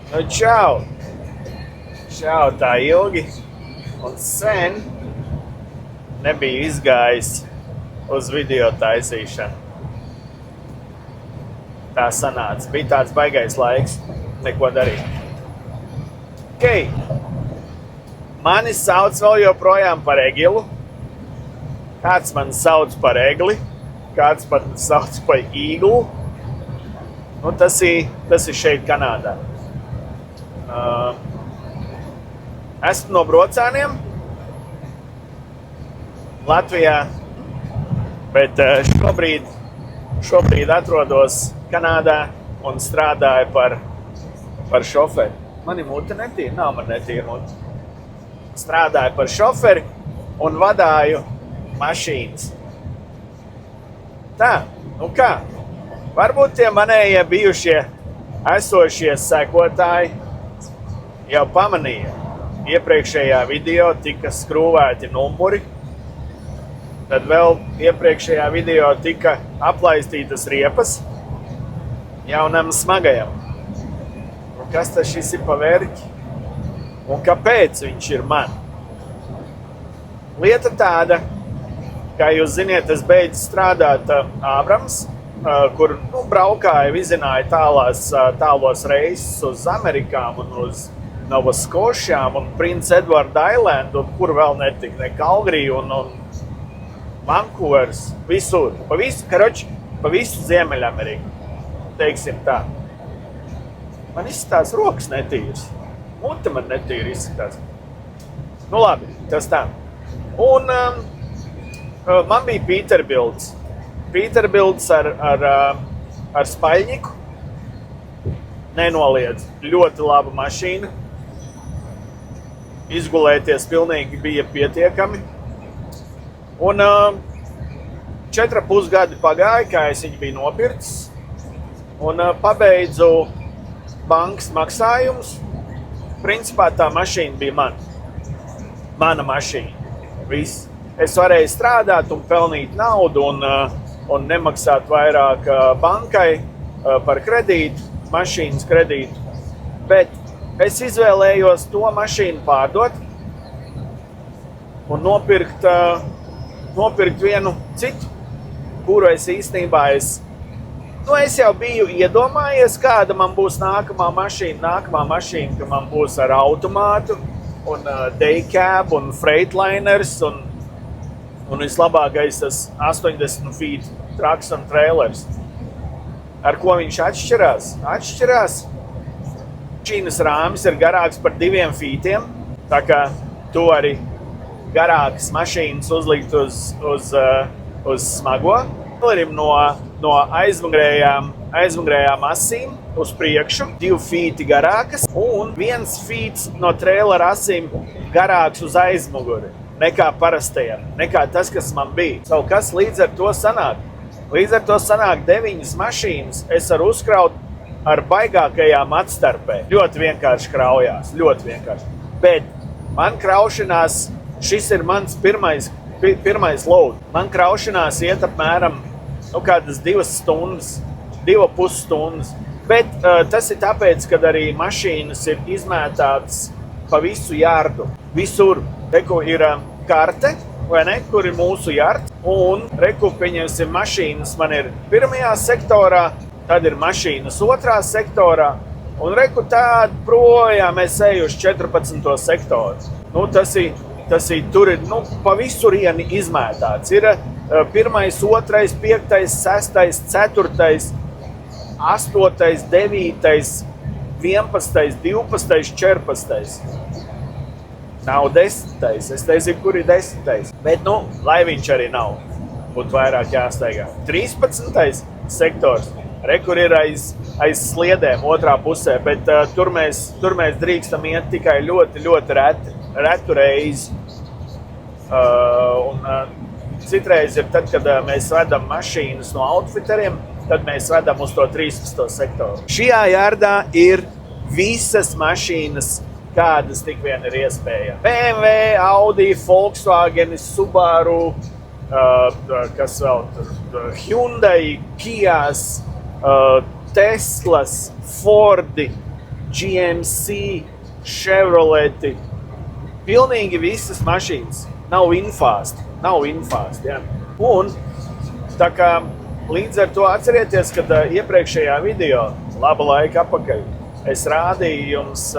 Nu, čau! Čau, tā ilgi un sen nebija izgājis uz video taisīšanu. Tā sanāca. Bija tāds baigais laiks, neko darīt. Ok. Mani sauc vēl joprojām par Egilu. Kāds man sauc par Egli, kāds pat sauc par Īglu. Nu, tas ir šeit Kanādā. Esmu no Brocāniem, Latvijā, bet šobrīd atrodos Kanādā un strādāju par šoferi. Man ir mute netīra? Nav man netīra mute. Strādāju par šoferi un vadāju mašīnas. Tā, nu kā? Varbūt tie manējie bijušie esošie sekotāji jau pamanīja. Iepriekšējā video tika skrūvēti numuri, tad vēl iepriekšējā video tika aplaistītas riepas jaunam smagajam. Un kas tas šis ir pa vērķi? Un kāpēc viņš ir man? Lieta tāda, kā jūs ziniet, es beidzu strādāt Ābrams, kur braukāju, vizināju tālos reisus uz Amerikām un uz Nova Scotiām un Prince Edward Island, un kur vēl netika, ne Calgary un Vancouvers, visur, pa visu Ziemeļameriku, teiksim tā. Man izskatās rokas netīras, mute man netīra izskatās. Nu labi, tas tā. Un man bija Peterbilts. Peterbilts ar spaļņiku. Nenoliedz. Ļoti laba mašīna. Izgulēties pilnīgi bija pietiekami. Un 4,5 gadi pagāja, kā es viņu biju nopircis. Un pabeidzu bankas maksājumus. Principā tā mašīna bija mana mašīna. Viss. Es varēju strādāt un pelnīt naudu un nemaksāt vairāk bankai par kredītu, mašīnas kredītu. Bet es izvēlējos to mašīnu pārdot un nopirkt vienu citu, kuru es īstenībā es jau biju iedomājies, kāda man būs nākamā mašīna, ka man būs ar automātu un daycab un freightliners un vislabākais tas 80 feet traks un trailers. Ar ko viņš atšķirās? Mašīnas rāmis ir garāks par 2 feetiem, tā kā tu arī garākas mašīnas uzlikt uz smago. No aizmugurējām asīm uz priekšu, 2 feeti garākas un 1 feets no trailera asīm garāks uz aizmuguri nekā parastajam, nekā tas, kas man bija. Kas līdz ar to sanāk? Līdz ar to sanāk 9 mašīnas, es varu uzkraut ar baigākajām atstarpē. Ļoti vienkārši kraujās, ļoti vienkārši. Bet man kraušanās, šis ir mans pirmais load. Man kraušanās iet apmēram kādas 2 stundas, 2,5 stundas. Bet tas ir tāpēc, kad arī mašīnas ir izmētātas pa visu jardu. Visur, reku ir karte, vai ne, kur ir mūsu jards. Un reku, pieņemsim, mašīnas man ir 1. sektorā, tad ir mašīnas 2. sektorā. Un reku tād projām es eju uz 14. sektoru. Nu, tas ir, tur ir, pa visurieni izmētāts. Ir 1., 2., 5., 6., 4., 8., 9., 11., 12., 14. Nav 10. Es nezinu, kur ir 10. Bet, lai viņš arī nav, būtu vairāk jāstaigā. 13. sektors, kur ir aiz sliedēm otrā pusē, bet tur mēs drīkstam iet tikai ļoti, ļoti retu reizi. Citreiz ir tad, kad mēs vedam mašīnas no outfitteriem, tad mēs vedam uz to 13. sektoru. Šajā jardā ir visas mašīnas, kādas tik vien ir iespējams. BMW, Audi, Volkswagen, Subaru, kas vēl tur, Hyundai, Kias, Teslas, Fordi, GMC, Chevrolet, pilnīgi visas mašīnas. Nav Infast, ja. Un tā kā līdz ar to atcerieties, kad iepriekšējā video, laba laika apakaļ, es rādīju jums,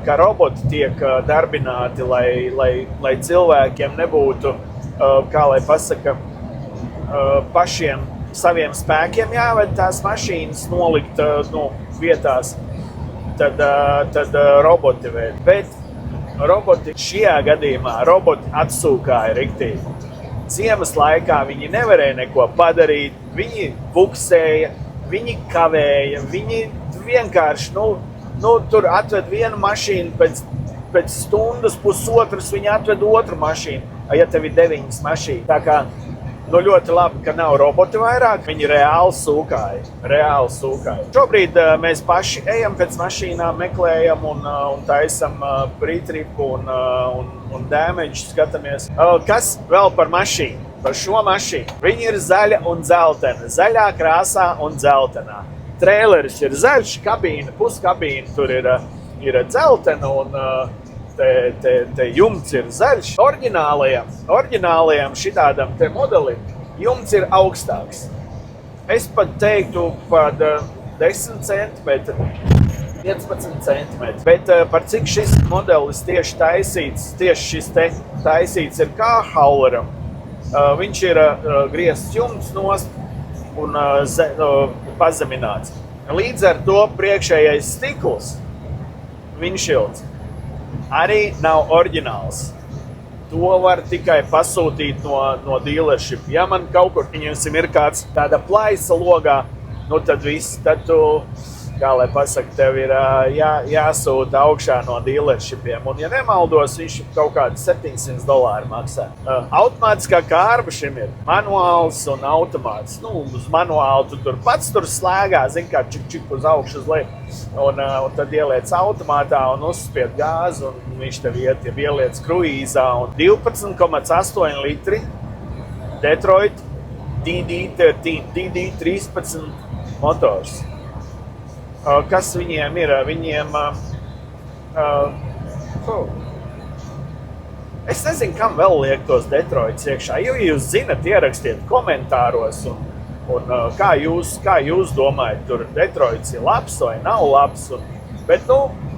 kā roboti tiek darbināti, lai cilvēkiem nebūtu, kā lai pasaka, pašiem saviem spēkiem jāved tās mašīnas nolikt vietās, tad roboti vēd. Bet roboti šajā gadījumā atsūkāja riktīgi. Ziemas laikā viņi nevarēja neko padarīt, viņi buksēja, viņi kavēja, viņi vienkārši, tur atved vienu mašīnu, pēc stundas, pusotras viņi atved otru mašīnu, ja tev ir 9 mašīnas. Tā kā, ļoti labi, ka nav roboti vairāk, viņi reāli sūkāja. Šobrīd mēs paši ejam pēc mašīnām, meklējam un taisam pre-tripu un damage skatāmies. Kas vēl par mašīnu? Par šo mašīnu. Viņi ir zaļa un dzeltena, zaļā krāsā un dzeltenā. Traileris ir zaļš, kabīna, puskabīna tur ir dzeltena un te jumts ir zaļš. Oriģinālajam šitādam te modelim jumts ir augstāks. Es pat teiktu pat 10 centimetri, 15 centimetri. Bet par cik šis modelis tieši taisīts, šis te taisīts ir kā hauleram. Viņš ir griezts jumts nost un pazemināts. Līdz ar to priekšējais stikls, windshields, arī nav oriģināls. To var tikai pasūtīt no dealership. Ja man kaut kur viņam ir kāds tāda plaisa logā, tad viss, tad tu, kā lai pasaka, tev ir jāsūta augšā no dealershipiem. Un, ja nemaldos, viņš kaut kādi $700 maksā. Automātiskā kārba šim ir manuāls un automāts. Uz manuālu tu tur pats slēgā, zin kā čik uz augšu uz leju. Un tad ieliec automātā un uzspied gāzi, un viņš tev ieliec kruīzā. Un 12,8 litri Detroit DD13 motors. Kas viņiem ir? Es nezinu, kam vēl liek tos Detroits iekšā. Ja jūs zinat, ierakstiet komentāros, un kā jūs domājat, tur Detroits ir labs vai nav labs. Bet,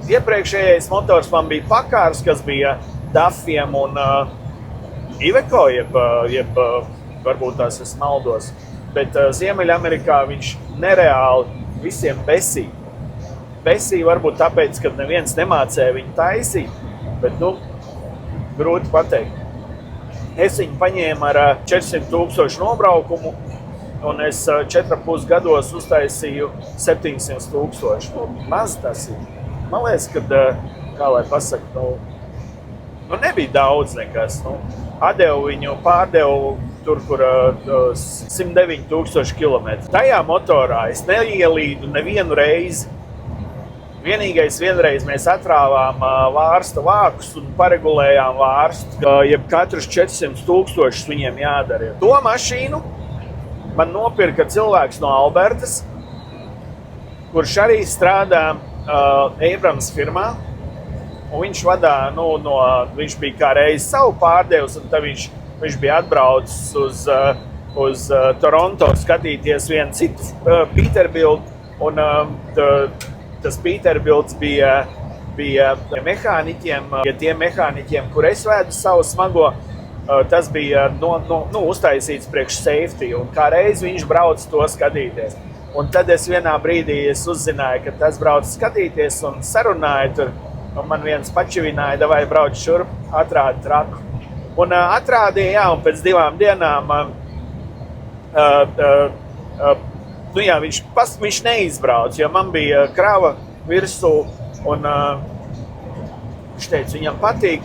iepriekšējais motors man bija Pakārs, kas bija Dafiem un Iveco, jeb varbūt tās es maldos. Bet Ziemeļamerikā viņš nereāli visiem besīja. Besīja varbūt tāpēc, ka neviens nemācēja viņu taisīt, bet, grūti pateikt. Es viņu paņēmu ar 400,000 nobraukumu, un es 4,5 gados uztaisīju 700,000. Maz tas ir. Man liekas, kad, kā lai pasaka, nebija daudz nekas. Atdevu viņu, pārdevu tur, kur 109,000 kilometru. Tajā motorā es neielīdu nevienu reizi. Vienreiz mēs atrāvām vārsta vākus un paregulējām vārstu, jeb katrus 400,000 viņiem jādara. To mašīnu man nopirka cilvēks no Albertas, kurš arī strādā Abrams firmā. Un viņš vadā, viņš bija kā reiz savu pārdevs, un tad viņš bija atbraucis uz Toronto skatīties vienu citu Peterbilt, un tas Peterbilts bija mehāniķiem, tiem mehāniķiem, kur es vēdu savu smago, tas bija uztaisīts priekš safety, un kā reiz viņš brauc to skatīties. Un tad es vienā brīdī uzzināju, ka tas brauc skatīties un sarunāja tur, un man viens pačivināja, davai brauc šurp, atrādi traku. Un atrādīja, un pēc 2 dienām viņš neizbrauc, jo man bija krava virsū, un viņš teica, viņam patīk,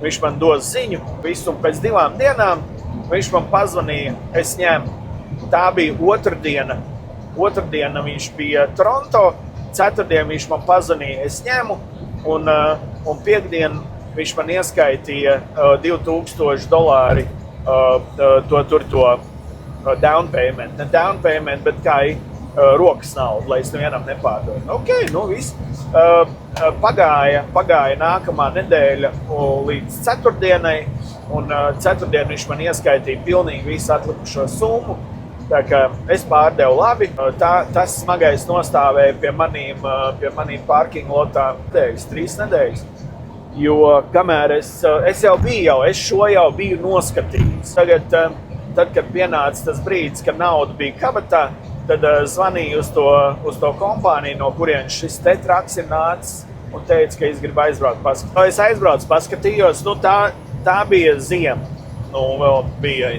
viņš man dos ziņu, visu, un pēc 2 dienām viņš man pazvanīja, es ņēmu. Tā bija otrdiena viņš bija Toronto, ceturtdien viņš man pazvanīja, es ņēmu, un piekdien viņš man ieskaitīja $2,000 to down payment. Ne down payment, bet kā rokas naudu, lai es nevienam nepārdodu. Ok, nu viss. Pagāja nākamā nedēļa līdz ceturtdienai, un ceturtdien viņš man ieskaitīja pilnīgi visu atlikušo summu. Tā kā es pārdevu labi, tas smagais nostāvēja pie manīm parking lotā 3 nedēļas. Jo kamēr es šo jau biju noskatījis. Tagad, tad, kad pienāca tas brīdis, kad nauda bija kabatā, tad zvanīju uz to kompāniju, no kurienes šis te traks ir nācis, un teica, ka es gribu aizbraukt paskatījos. Es aizbraucu, paskatījos, tā bija ziema. Vēl bija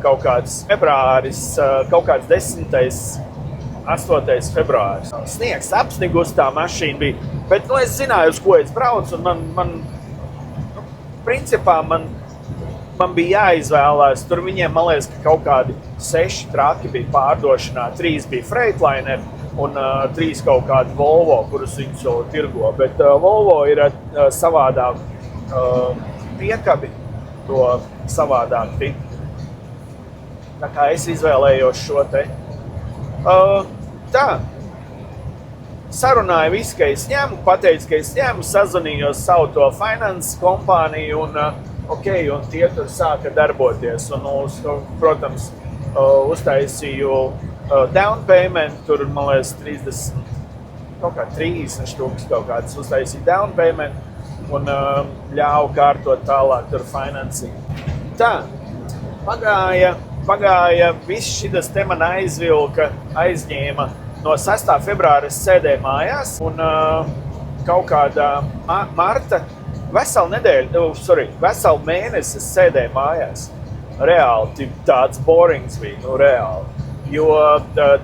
kaut kāds februāris, kaut kāds 10. 8. februāris. Sniegs apsnigus tā mašīna bija, bet es zināju, uz ko es braucu, un principā man bija jāizvēlās. Tur viņiem, man liekas, ka kaut kādi 6 traki bija pārdošanā, 3 bija Freightliner un 3 kaut kādi Volvo, kurus viņus jau tirgo. Bet Volvo ir savādāk piekabi, to savādāk tipu. Tā kā es izvēlējos šo te. Tā. Sarunāju visu, ka es ņemu, pateicu, ka es ņemu, sazvanījos savu to finance kompāniju un un tie tur sāka darboties. Un, protams, uztaisīju down payment, tur, man liekas, 30 tūkstoši kaut kāds uztaisīju down payment un ļāvu kārtot tālāk tur financing. Tā, pagāja viss šitas te man aizņēma. No 6. februāra es sēdēju mājās un kaut kādā marta veselu mēnesi es sēdēju mājās. Reāli, tāds borings bija, reāli. Jo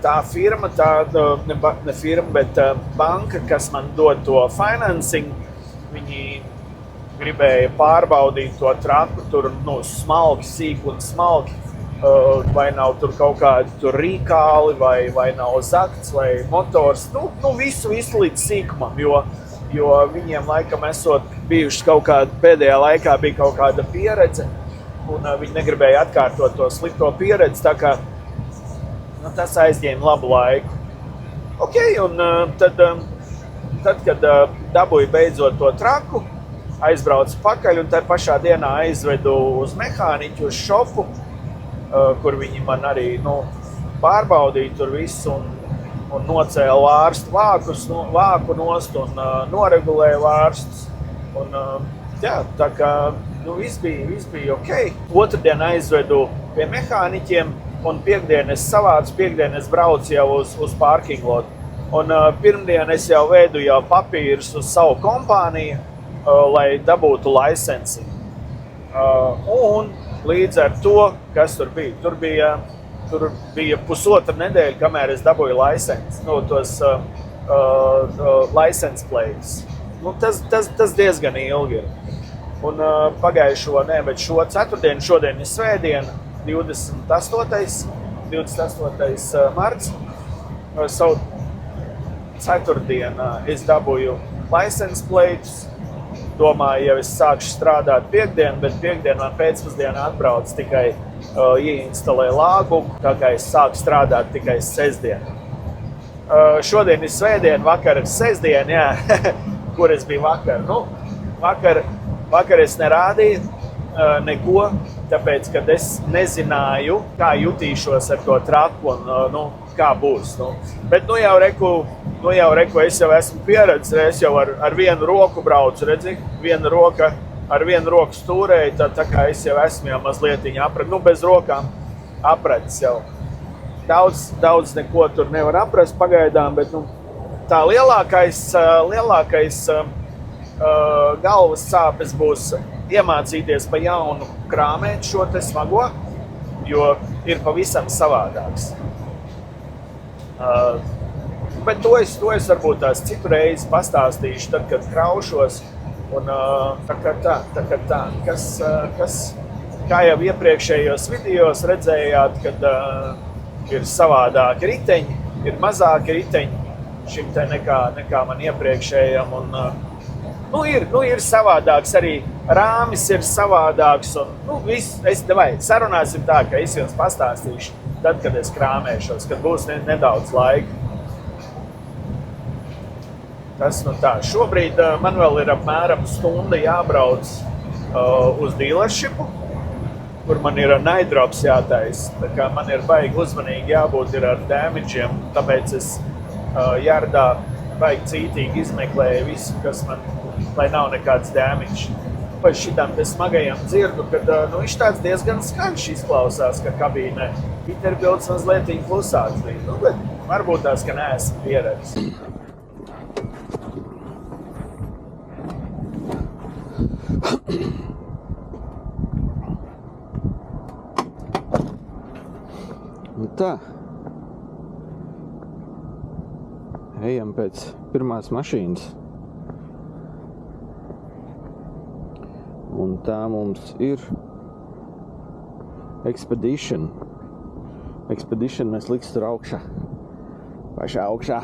tā firma, ne firma, bet banka, kas man dod to financing, viņi gribēja pārbaudīt to traku, tur smalki, sīk un smalki, vai nav tur kaut kādi tur rīkāli, vai nav zakts, vai motors, visu līdz sīkumam, jo viņiem laikam esot bijuši kaut kāda, pēdējā laikā bija kaut kāda pieredze, un viņi negribēja atkārtot to slikto pieredzi, tā kā tas aizņēma labu laiku. Ok, un tad kad dabūju beidzot to traku, aizbraucu pakaļ un tā pašā dienā aizvedu uz mehāniķu, uz šopu, kur viņi man arī pārbaudīja tur visu un nocēla vārstu vāku nost un noregulēja vārstus. Un, tā kā viss bija ok. Otrdien aizvedu pie mehāniķiem un piekdien es braucu jau uz parking lotu. Un pirmdien es jau vedu papīrus uz savu kompāniju, lai dabūtu licenci. Un līdz ar to, kas tur bija? Tur bija pusotra nedēļa, kamēr es dabūju licenci, tos license plates. Tas diezgan ilgi ir. Un bet šo ceturtdienu, šodien ir svētdiena, 28. Marts. Savu ceturtdienu es dabūju license plates. Domāju, ja es sākšu strādāt piekdien, bet piekdien man pēcpusdienā atbrauc tikai ieinstalē lāgumu, tā kā es sāku strādāt tikai sestdien. Šodien ir svētdiena, vakar ir sestdien, jā. Kur es biju vakar? Vakar es nerādīju neko, tāpēc, kad es nezināju, kā jutīšos ar to traku un kā būs. Bet jau reku, es jau esmu pieredzis, es jau ar vienu roku braucu, redzi, viena roka ar vienu roku stūrēju, tā kā es jau esmu jau mazliet aprat, bez rokām apratis jau. Daudz neko tur nevar aprast pagaidām, bet tā lielākais galvas sāpes būs iemācīties pa jaunu krāmēt šo te smago, jo ir pavisam savādāks. Bet to es varbūt tās citu reizi pastāstīšu, tad, kad kraušos. Un tā, kas, kā jau iepriekšējos videos redzējāt, kad ir savādāki riteņi, ir mazāki riteņi šim te nekā man iepriekšējam. Un, ir savādāks, arī rāmis ir savādāks. Un, sarunāsim tā, ka es jums pastāstīšu tad, kad es krāmēšos, kad būs nedaudz laika. Tas nu tā. Šobrīd man vēl ir apmēram stunda jābrauc uz dealershipu, kur man ir naidrops jātais. Tā kā man ir baigi uzmanīgi jābūt ir ar damage'iem, tāpēc es jārdā baigi cītīgi izmeklēju visu, kas man, lai nav nekāds damage. Pēc šitām te smagajām dzirdu, kad viņš tāds diezgan skaļš izklausās, ka kabīnē. Peterbilds mazliet klusāks bija. Nu, bet varbūt tās, ka neesmu pieredzis. Nu tā. Ejam pēc pirmās mašīnas. Un tā mums ir Expedition. Expedition mēs liks tur augšā. Pašā augšā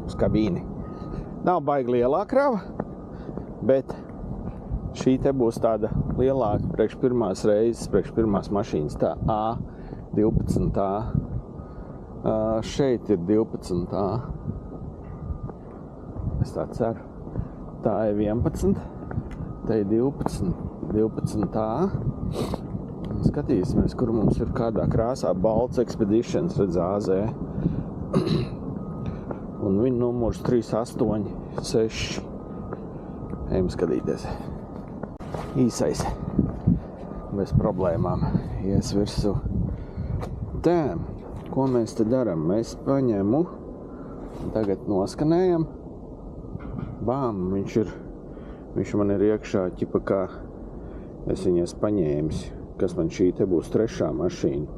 uz kabīni. Nav baigi lielā krava, bet šī te būs tāda lielāka priekš pirmās reizes, priekš pirmās mašīnas. Tā A12. Šeit ir 12. Es tā ceru. Tā ir 11. Tā ir 12. 12. Skatīsimies, kur mums ir kādā krāsā balts Expeditions, redz AZ. Un viņa numurs 386. Ejam skatīties. Īsais. Bez problēmām. Ies virsū. Tā, ko mēs te daram? Mēs paņemu, tagad noskanējam. Bām, viņš man ir iekšā, ķipa kā es viņu esmu paņēmis. Kas man šī te būs trešā mašīna.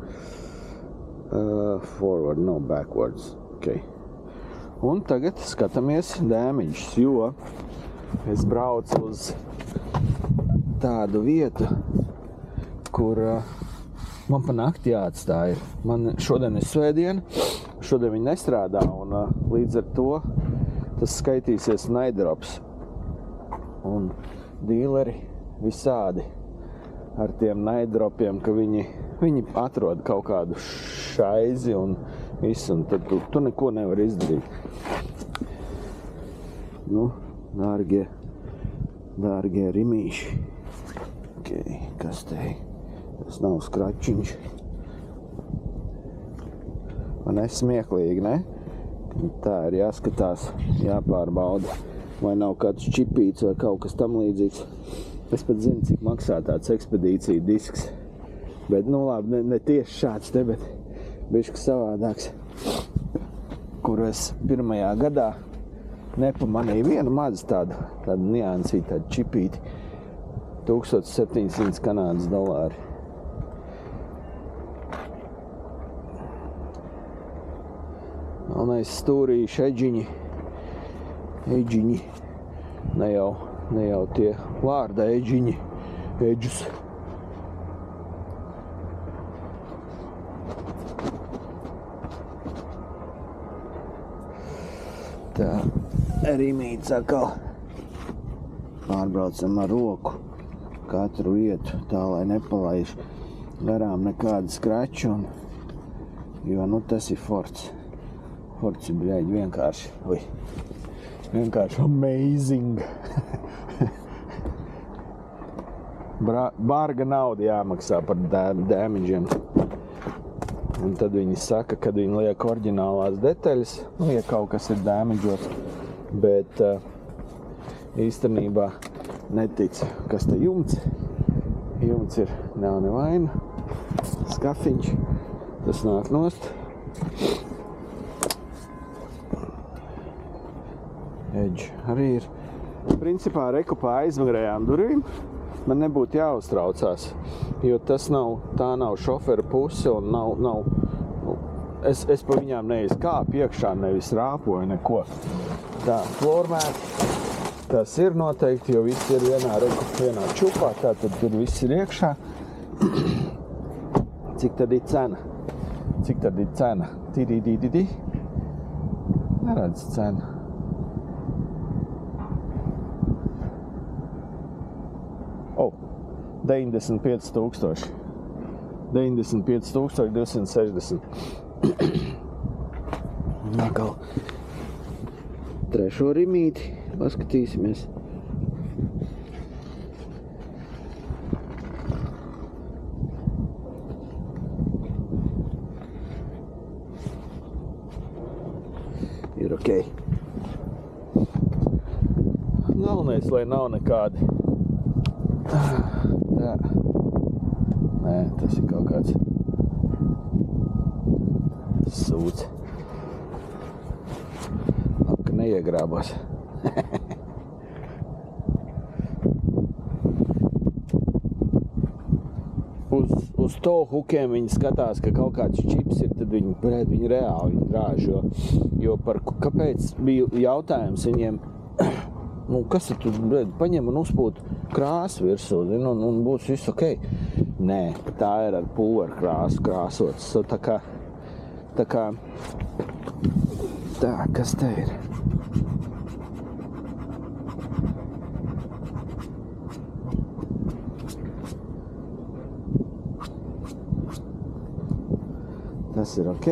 Forward, no backwards. Okay. Un tagad skatāmies damages, jo es braucu uz tādu vietu, kur man pa nakti jāatstāja. Man šodien ir svētdiena, šodien viņi nestrādā, un līdz ar to tas skaitīsies naidrops. Un dīleri visādi ar tiem naidropiem, ka viņi atrod kaut kādu šaizi un visu, un tad tu neko nevar izdarīt. Nu, dārgie rimīši. Okay, kas te? Tas nav skračiņš. Man smieklīgi, ne? Tā ir jāskatās, jāpārbauda, vai nav kāds čipīts vai kaut kas tam līdzīgs. Es pat zinu, cik maksā tāds ekspedīcija disks. Bet, nu labi, ne tieši šāds te, bet bišķi savādāks. Kuru es pirmajā gadā nepamanīju vienu mazu tādu niansītu, tādu čipīti. 1700 Kanādas dolāri. Galvenais stūrīši, eģiņi. Ne jau tie vārda eģiņi, eģus. Tā, rimīts atkal. Pārbraucam ar roku katru vietu, tā lai nepalaiž garām nekādu skraču. Jo, nu, tas ir Fords. Fords ir, bļaļ, vienkārši amazing. Barga nauda jāmaksā par damage'iem. Un tad viņi saka, kad viņi liek oriģinālās detaļas, nu, ja kaut kas ir damage'ots, bet īstenībā netic, kas te jumts. Jumts ir nav nevaina. Skafiņš, tas nāk nost. Edge arī ir. Principā reku pa aizmugurējām durvīm man nebūtu jāuztraucās, jo tā nav šofera puse un nav es pa viņām neizkāpu iekšā, nevis rāpoju neko. Tā, flormēti, tas ir noteikti, jo viss ir vienā čupā, tā tad tur viss ir iekšā. Cik tad ir cena? Tididididi. Neredz cena. $95,000. 95,260. Nakal trešo rimīti, paskatīsimies. Ir ok. Galvenais, lai nav nekādi. Tā. Nē, tas ir kaut kāds sūds. Labi, ka neiegrābos. Uz to hukiem viņi skatās, ka kaut kāds čips ir, tad viņi reāli drāž, jo kāpēc bija jautājums viņiem, kas ir tu, paņem un uzpūt krāsu virsū, un būs viss ok. Nē, tā ir ar pulveru krāsots. Tā kā, kas te ir? Tas ir ok.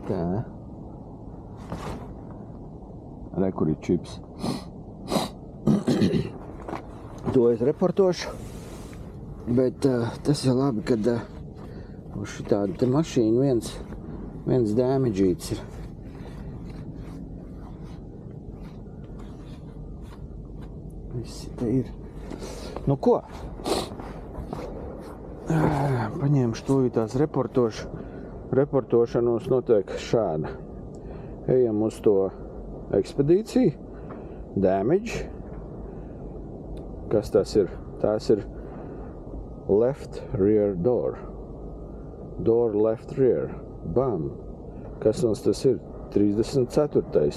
Tā. Re, kur ir čips. To es reportošu. Bet tas ir labi, kad uz šitādu te mašīnu viens dēmidžīts ir. Visi te ir. Nu ko? Paņemšu tūlītās reportošanos notiek šāda. Ejam uz to ekspedīciju. Damage. Kas tas ir? Tās ir left rear door. Door left rear. Bam. Kas mums tas ir? 34.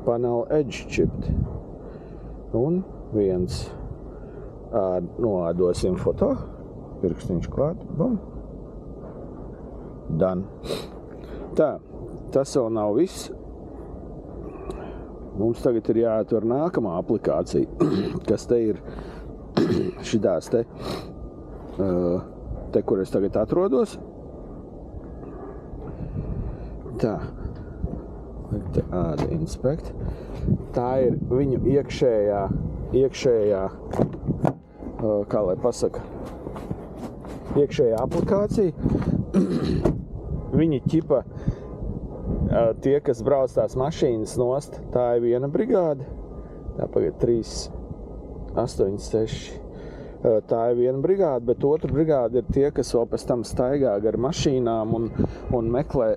Panel edge chipped. Un viens noādosim foto. Pirkstiņš klāt. Bam. Done. Tā. Tas vēl nav viss. Mums tagad ir jāatver nākamā aplikācija, kas te ir šitās te, kur es tagad atrodos. Tā. Te āda inspect. Tā ir viņu iekšējā, kā lai pasaka, iekšējā aplikācija. Viņi ķipa tie, kas brauc tās mašīnas nost, tā ir viena brigāde. Tā pagad 3, 8, 6. Tā ir viena brigāde, bet otra brigāde ir tie, kas vēl pēc tam staigā gar mašīnām un meklē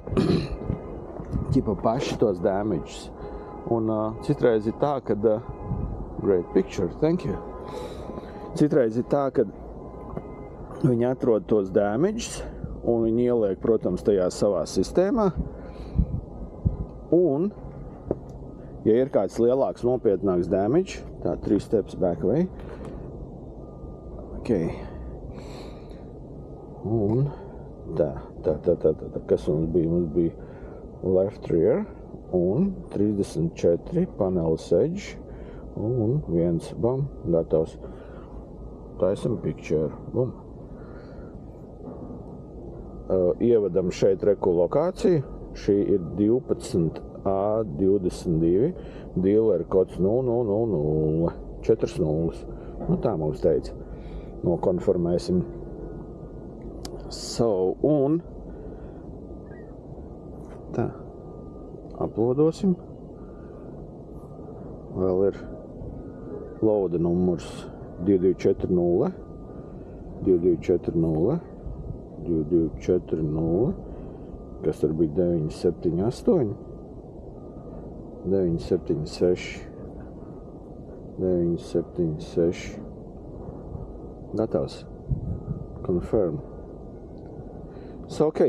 ķipa paši tos damages. Un citreiz ir tā, kad great picture, thank you. Citreiz ir tā, kad viņi atrod tos damages un viņi ieliek, protams, tajā savā sistēmā. Un, ja ir kāds lielāks, nopietnāks damage, tā 3 steps back away. Ok. Un tā. Kas mums bija? Mums bija left rear un 34 panelis edge un viens, bam, gatavs. Taisam picture, bum. Ievadam šeit reku lokāciju. Šī ir 12A22, dealer kods 0000, 4 nulles. Nu tā mums teica. Nokonformēsim. So, un tā. Uploadosim. Vēl ir loada numurs 2240, 2240, 2240, kas tur bija 978, 976, 976. Gatavs. Confirm. So, ok.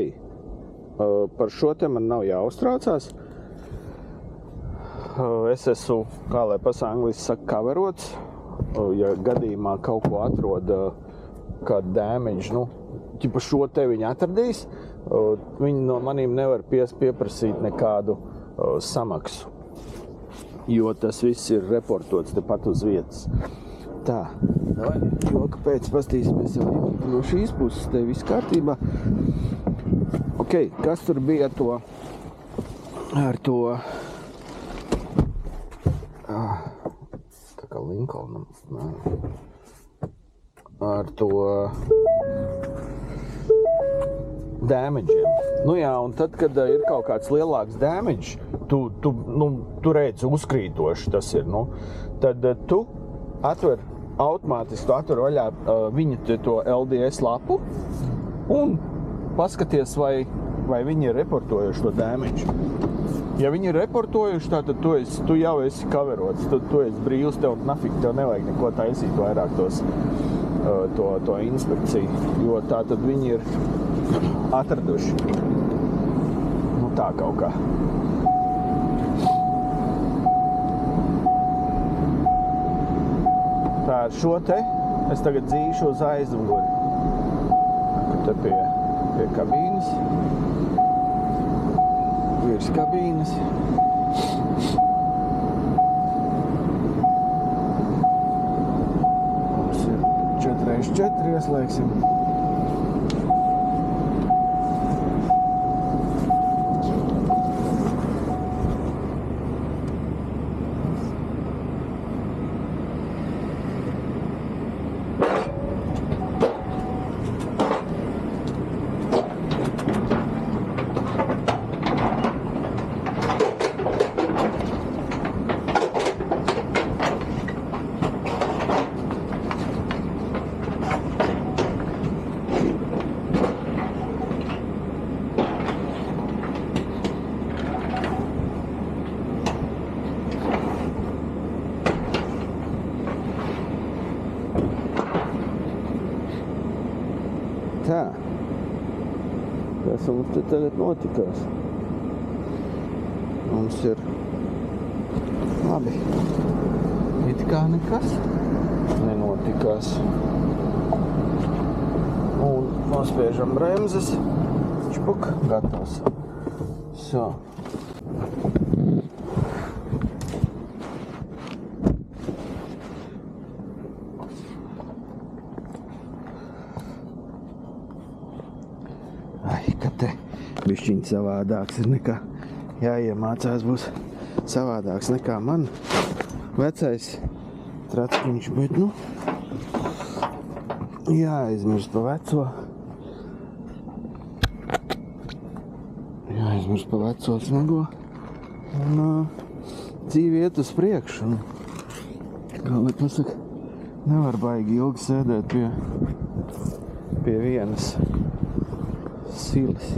Par šo te man nav jāuztraucās. Es esmu, kā lai angliski saka, coverots. Ja gadījumā kaut ko atrod kādu damage, ķipa šo te viņi atradīs, viņi no manīm nevar pieprasīt nekādu samaksu. jo tas viss ir reportots tepat uz vietas. Tā, joka pēc pastīsimies jau no šīs puses, te viss kārtībā. Ok, kas tur bija ar to tā kā Lincolnam, ar to damage'iem. Nu jā, un tad, kad ir kaut kāds lielāks damage, tu redzi uzkrītoši tas ir, tad tu automātiski atver vaļā viņa to LDS lapu un paskaties, vai viņi ir reportojuši to damage. Ja viņi ir reportojuši, tad tu jau esi coverots, tad tu esi brīvs, tev nevajag neko taisīt vairāk to inspekciju, jo tā tad viņi ir atraduši. Nu tā kaut kā. Tā ar šo te es tagad dzīšu uz aizmuguri. Te pie kabīnes. Virs kabīnes. Mums ir 4x4 ieslēgsim. Tā, kas mums te tagad notikās? Mums ir labi, it kā nekas nenotikās. Un nospiežam bremzes, čpuk, gatavs. So. Bišķiņ savādāks ir nekā jāiemācās būs savādāks nekā man vecais trackiņš, bet jāaizmirst pa veco. Jāaizmirst pa veco smago un dzīve iet uz priekšu. Kā lai pasaka, nevar baigi ilgi sēdēt pie vienas silas.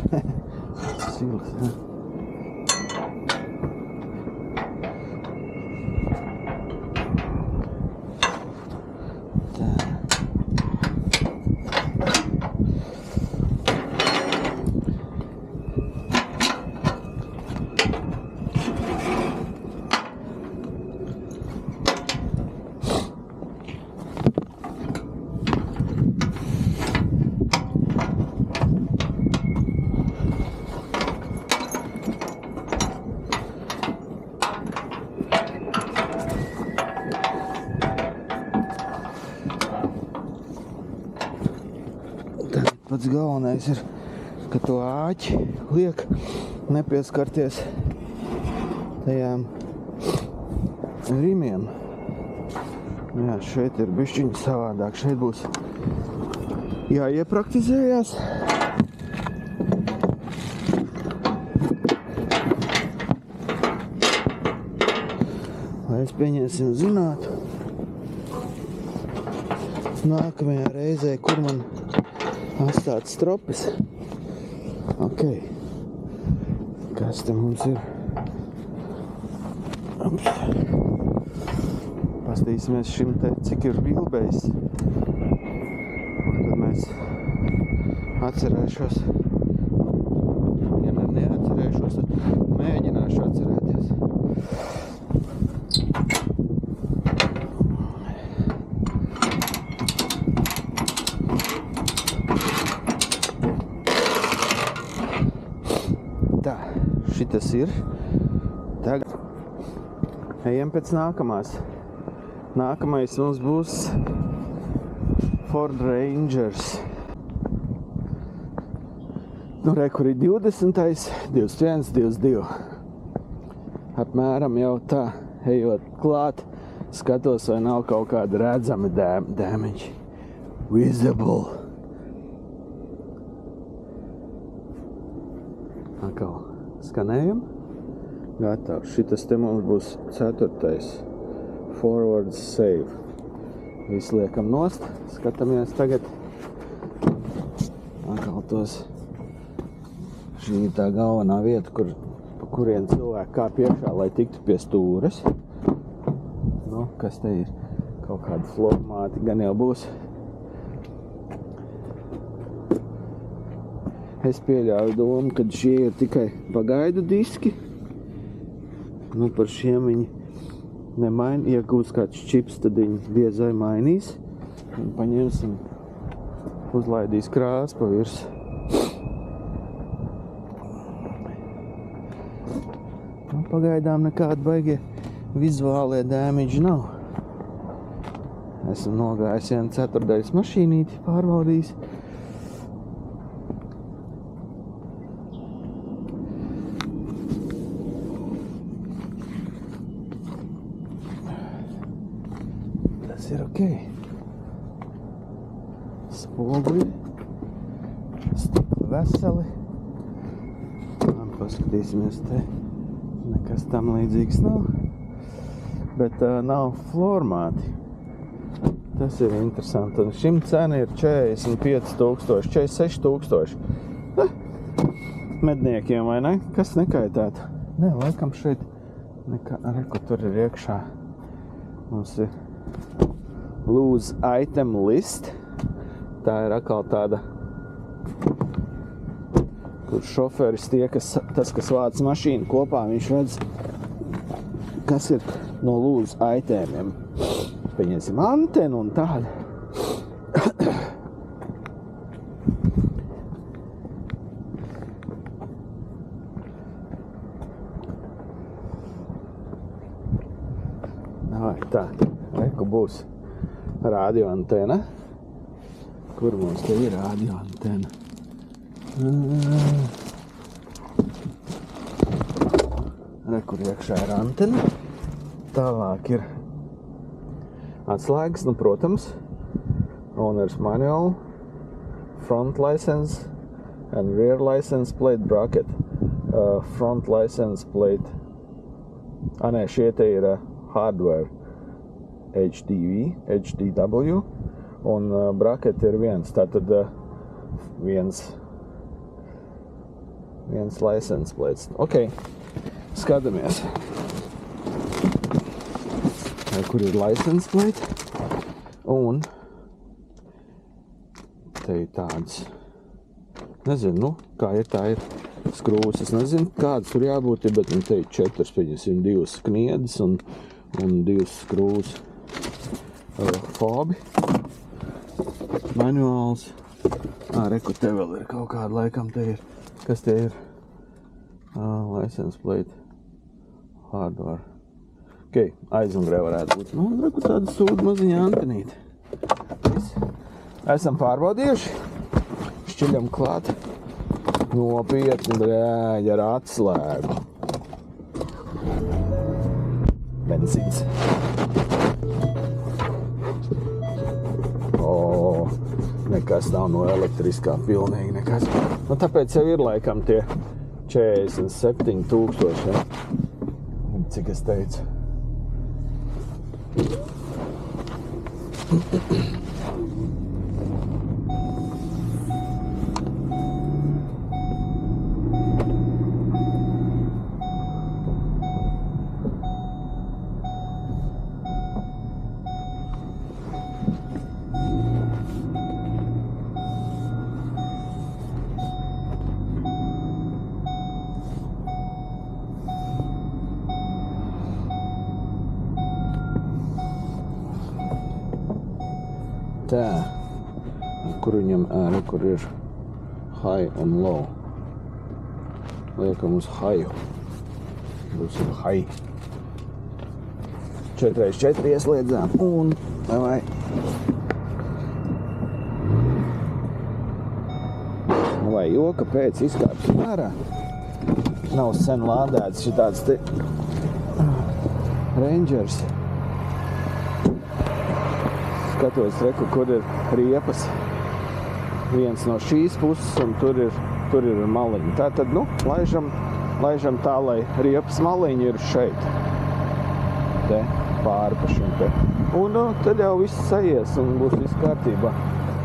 Silas, ja. Pats galvenais ir, ka to āķi liek nepieskarties tajām rimiem. Jā, šeit ir bišķiņi savādāk. Šeit būs jāiepraktizējās. Lai es pieņemsim zinātu nākamajā reizē, kur man atstāt stropes. Ok. Kas te mums ir? Ups. Pastīsimies šim te, cik ir vilbējs. Un tad mēs atcerēšos. Ja neatcerēšos, tad mēģināšu atcerēties. Šitas ir. Tagad Ejam pēc nākamās. Nākamais mums būs Ford Rangers. Nu, re, kur ir 20, 21, 22. Apmēram jau tā, ejot klāt, skatos, vai nav kaut kāda redzami damage. Visible. Atkal skanējam. Gatavs. Šitas te mums būs 4. Forward save. Visu liekam nost. Skatāmies tagad. Atkal tos. Šī ir tā galvenā vieta, pa kurien cilvēki kāp iekšā, lai tiktu pie stūres. Nu, kas te ir? Kaut kādi flormāti gan jau būs. Es pieļauju domu, ka šie ir tikai pagaidu diski. Nu, par šiem viņi nemaina. Ja būs kāds čips, tad viņi biezai mainīs. Un paņemsim, uzlaidīs krāsu pa virs. Nu, pagaidām nekāda baigie vizuālie damage nav. Esmu nogājis 1/4 mašīnīti, pārbaudījis. Tas ir ok. Spoguļi, stikli veseli. Paskatīsimies te. Nekas tam līdzīgs nav. Bet nav flormāti. Tas ir interesanti. Un šim cena ir 45,000, 46,000. Medniekiem, vai ne? Kas nekaitētu? Nē, laikam šeit nekā, reku tur ir iekšā. Mums ir lose item list. Tā ir atkal tāda, kur šoferis tas, kas vāc mašīnu kopā, viņš redz, kas ir no lose itemiem. Pieņemsim antenu un tādu. Tā, reku būs radioantena. Kur mums te ir radioantena? Rekur iekšā ir antena. Tālāk ir atslēgas, nu, protams. Owner's manual, front license and rear license plate bracket. Front license plate. Nē, šie te ir hardware. HDW. Un bracket ir viens. Tātad viens license plates. Ok, skatāmies. Kur ir license plate. Un te ir tāds, nezinu, nu, kā ir, tā ir skrūvas. Es nezinu, kādas tur jābūt, bet te ir 4, pieņemsim, 2 kniedes un 2 skrūvas. Fobi. Manuāls. Reku, te vēl ir kaut kāda, laikam te ir. Kas te ir? License plate. Hardware. Ok, aizmugurē varētu būt. Nu, reku, tāda sūda maziņa antenīte. Esam pārbaudījuši. Šķiļam klāt. Nopietni, brēģi, ar atslēgu. Benzīns. Nekas nav no elektriskā, pilnīgi nekas. Nu, tāpēc jau ir laikam tie 47,000, ja? Cik es teicu. Tā, kur viņam kur ir high un low. Liekam uz high. Būs ir high. 4x4 ieslēdzām un vai. Vai joka pēc izkāpsim ārā. Nav sen lādēts šitāds te Rangers. Skatos, reku, kur ir riepas. Viens no šīs puses un tur ir maliņi. Tātad, laižam tā, lai riepas maliņi ir šeit. Te pāri pa šim te. Un tad jau viss sajies un būs viss kārtībā.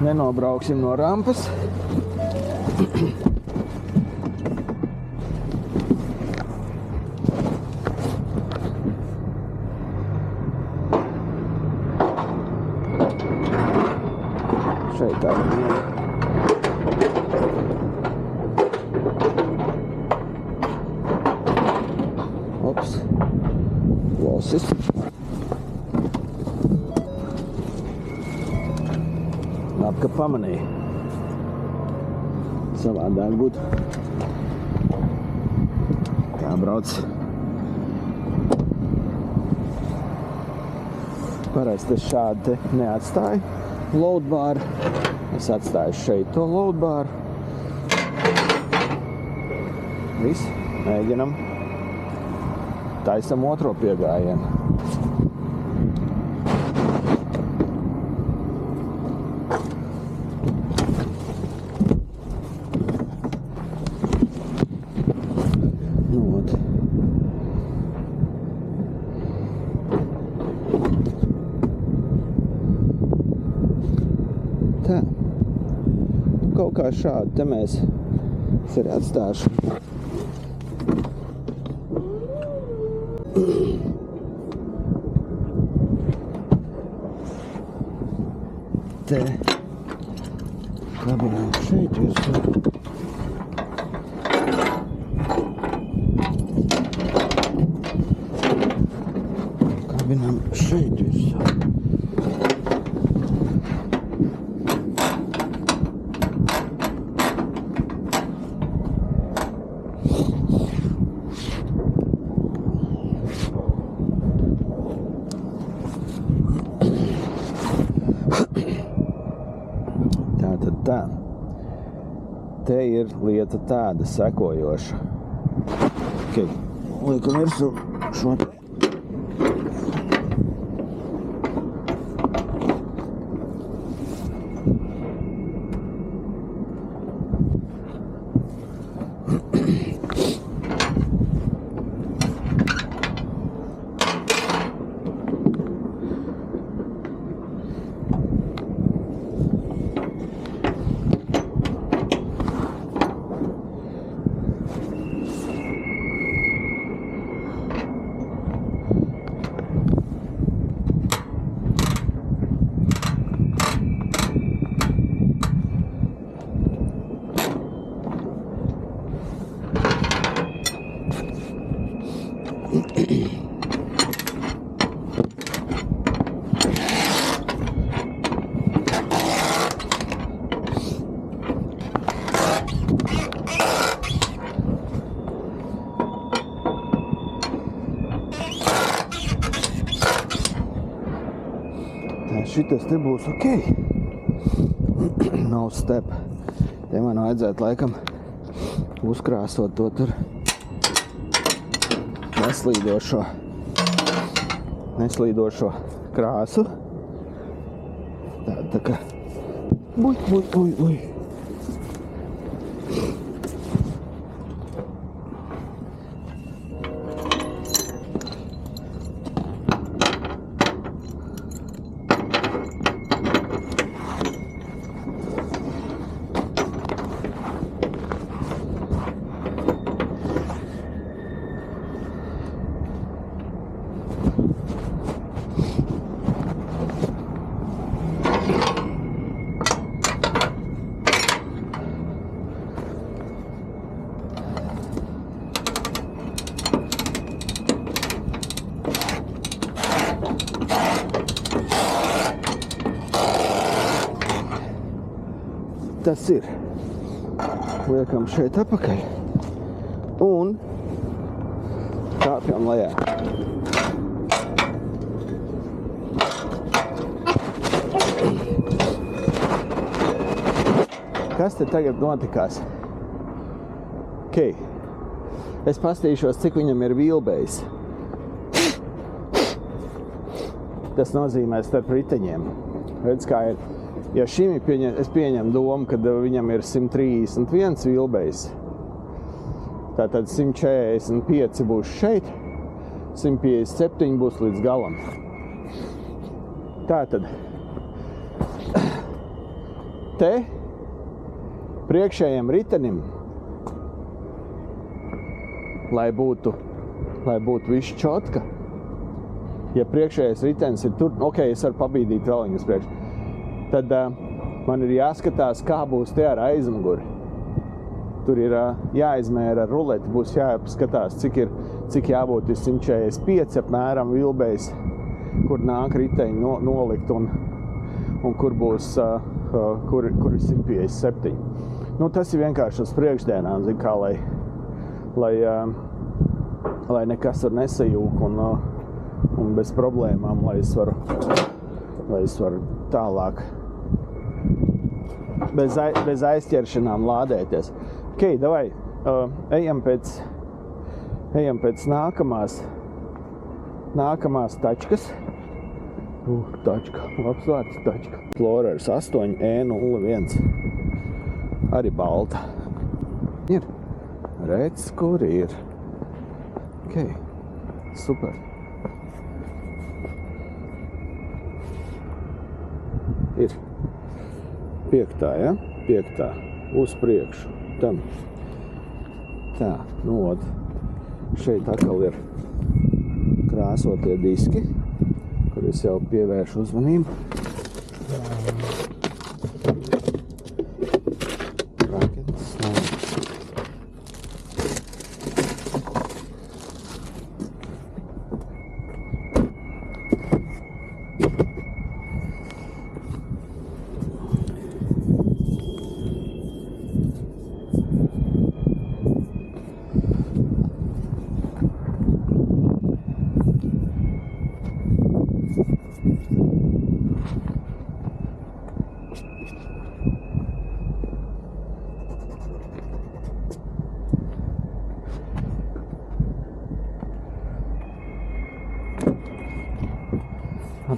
Nenobrauksim no rampas. Šeit tā ir. Ops. Losis. Labi, ka pamanīju. Savādāk būtu. Tā brauc. Parasti es šādi te neatstāju load bar. Es atstāju šeit to load bar. Viss, mēģinam. Taisam otro piegājienu. Tā. Kaut kā šādi te mēs arī atstāšu. Te kabinām šeit virsū. Kabinām šeit virsū. Tā. Te ir lieta tāda sekojoša. Okay. Liekam virsū šo te. Šitas te būs ok. No step. Te man vajadzētu laikam uzkrāsot to tur neslīdošo krāsu. Tā kā uj. Tas ir. Liekam šeit apakaļ. Un kāpjam lejā. Kas te tagad notikās? Ok. Es pastīšos, cik viņam ir vilbējis. Tas nozīmē starp riteņiem. Redz, kā ir. Ja šim es pieņemu domu, ka viņam ir 131 vilbējis, tātad 145 būs šeit, 157 būs līdz galam. Tātad te priekšējiem ritenim, lai būtu viss čotka, ja priekšējais ritenis ir tur, ok, es varu pabīdīt vēl viņus priekš, tad man ir jāskatās, kā būs te ar aizmuguri. Tur ir jāizmēra ar ruleti, būs jāskatās, cik jābūt 145 apmēram vilbējs, kur nāk riteņi nolikt un kur būs, kur ir 157. Nu, tas ir vienkārši uz priekšdienām, zin kā, lai nekas var nesajūk un bez problēmām, lai es varu tālāk bez aizķeršanām lādēties. Ok, davai, ejam pēc nākamās tačkas. Tačka, labs vārds, tačka. Explorers 8E01. Arī balta. Ir. Redz, kur ir. Ok, super. Ir. 5. ja? 5. Uz priekšu. Tam. Tā, nu, šeit atkal ir krāsotie diski, kur es jau pievēršu uzmanību. Raketes.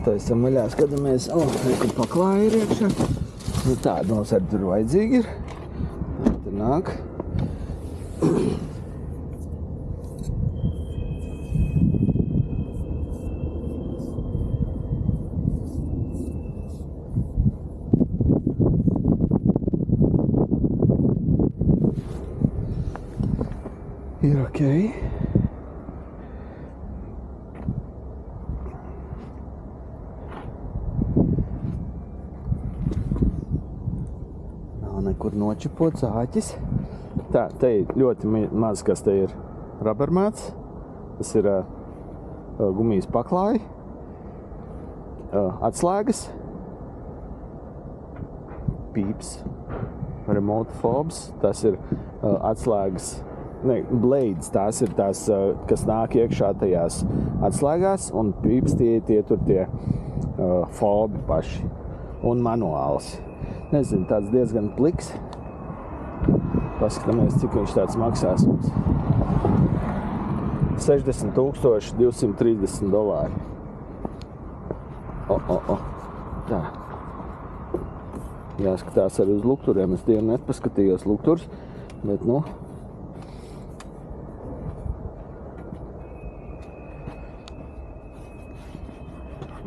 Taisam vaļā, skatāmies, kur paklāja ir iekšā. Nu, tāda mums arī tur vajadzīgi ir. Tur nāk. Ir ok. Nekur nočipots āķis. Tā, te ļoti maz, kas te ir rabermāts. Tas ir gumijas paklāji. Atslēgas. Pīps. Remote fobs. Tas ir atslēgas. Ne, blades. Tās ir tās, kas nāk iekšā tajās atslēgās. Un pīps tie tur tie fobi paši. Un manuāls. Nezinu, tāds diezgan pliks. Paskatāmies, cik viņš tāds maksās mums. $60,230. Tā. Jāskatās arī uz lukturiem. Es dienu nepaskatījos lukturs, bet nu.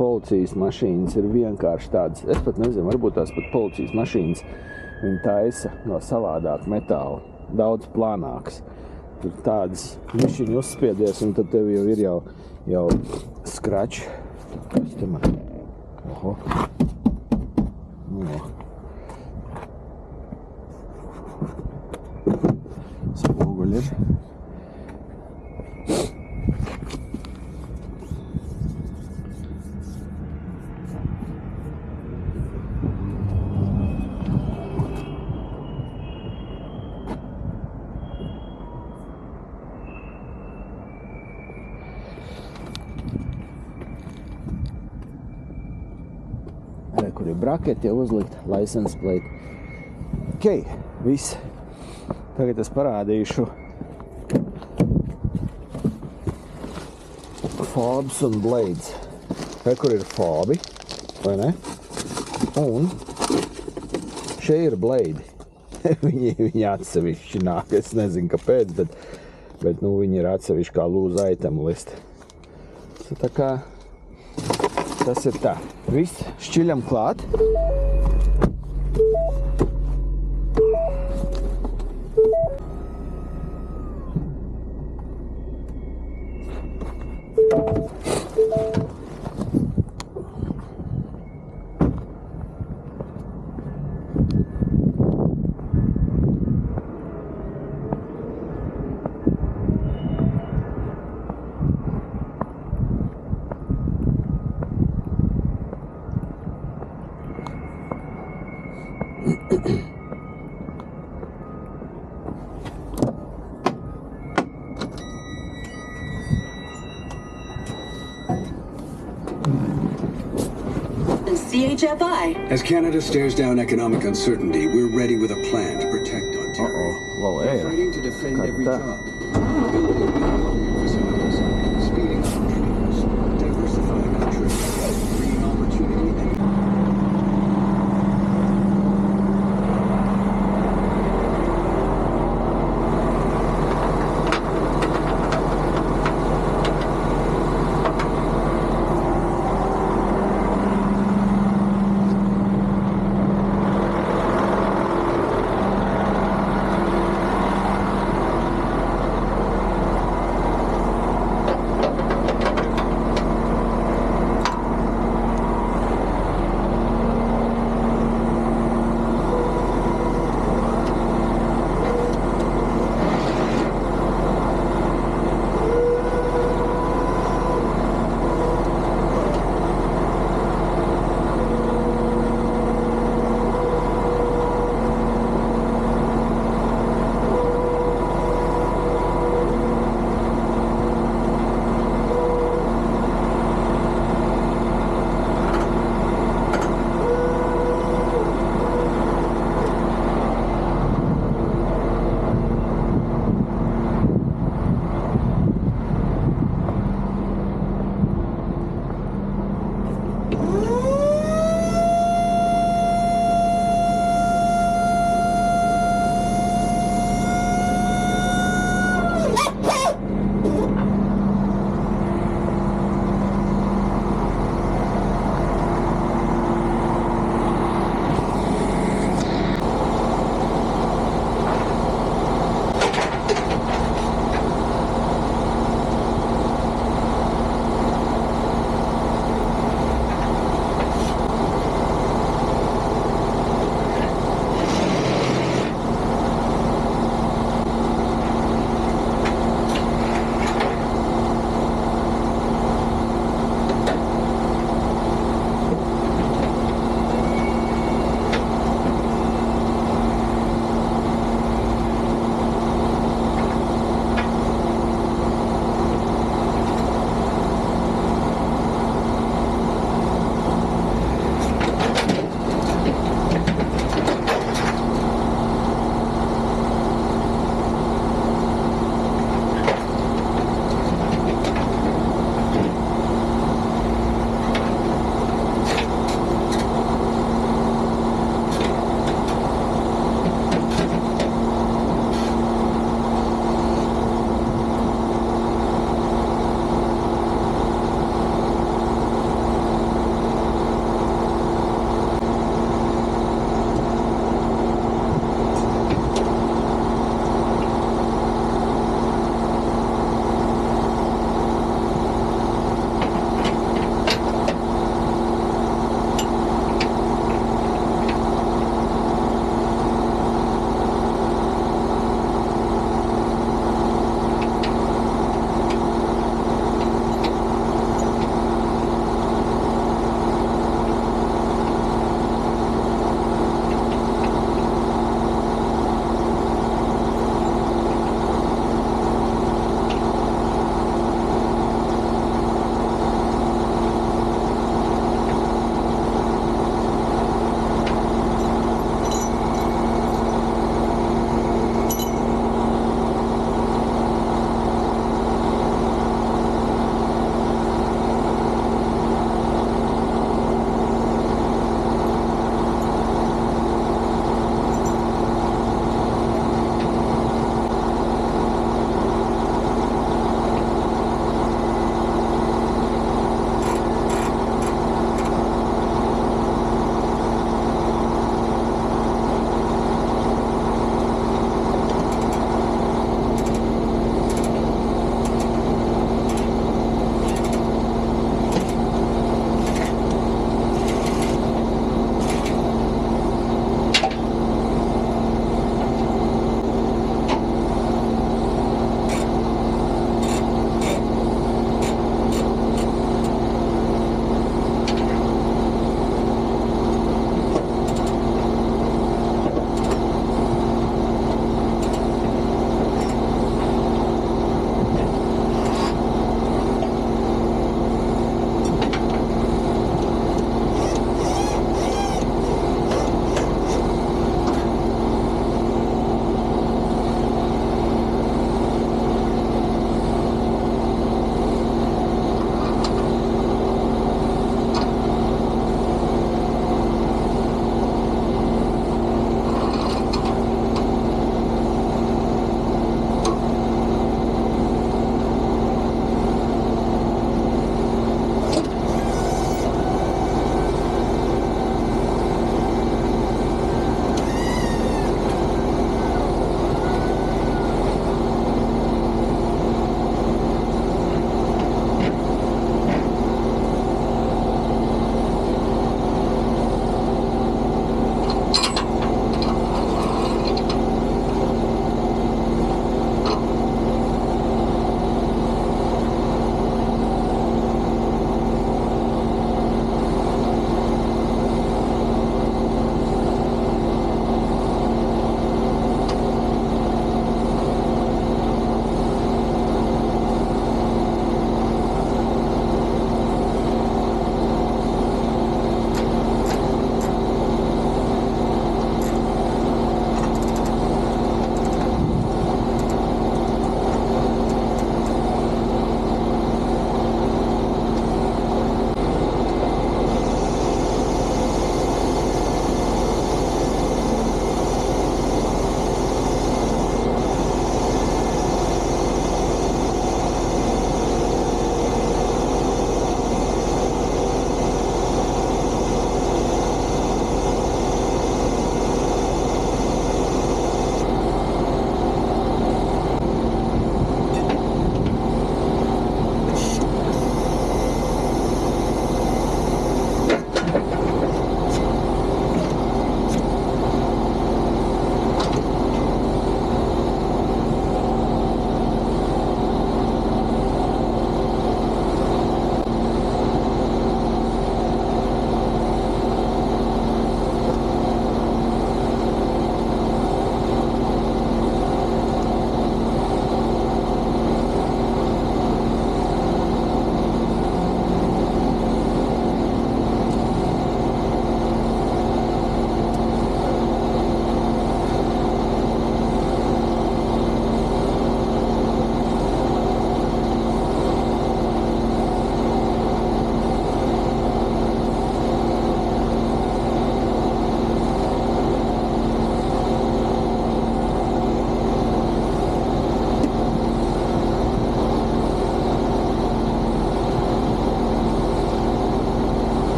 Policijas mašīnas ir vienkārši tādas, es pat nezinu, varbūt tās pat policijas mašīnas, viņi taisa no savādāk metāla, daudz plānāks. Tur tādas višķiņi uzspiedies, un tad tev jau ir jau skrači. Kas te man? Oho. No. Spoguļi ir. Kur ir braketi jau uzlikt, license plate. Ok, viss. Tagad es parādīšu fobs un blades. Te, kur ir fobi, vai ne? Un šie ir blade. viņi atsevišķi nāk, es nezinu kāpēc, bet nu, viņi ir atsevišķi kā lose item list. Tā kā tas ir tā. Viss šķiļam klāt. CHFI. As Canada stares down economic uncertainty, we're ready with a plan to protect Ontario. We're fighting to defend every job. Building nuclear facilities, speeding up trains, diversifying our trade, bringing opportunity and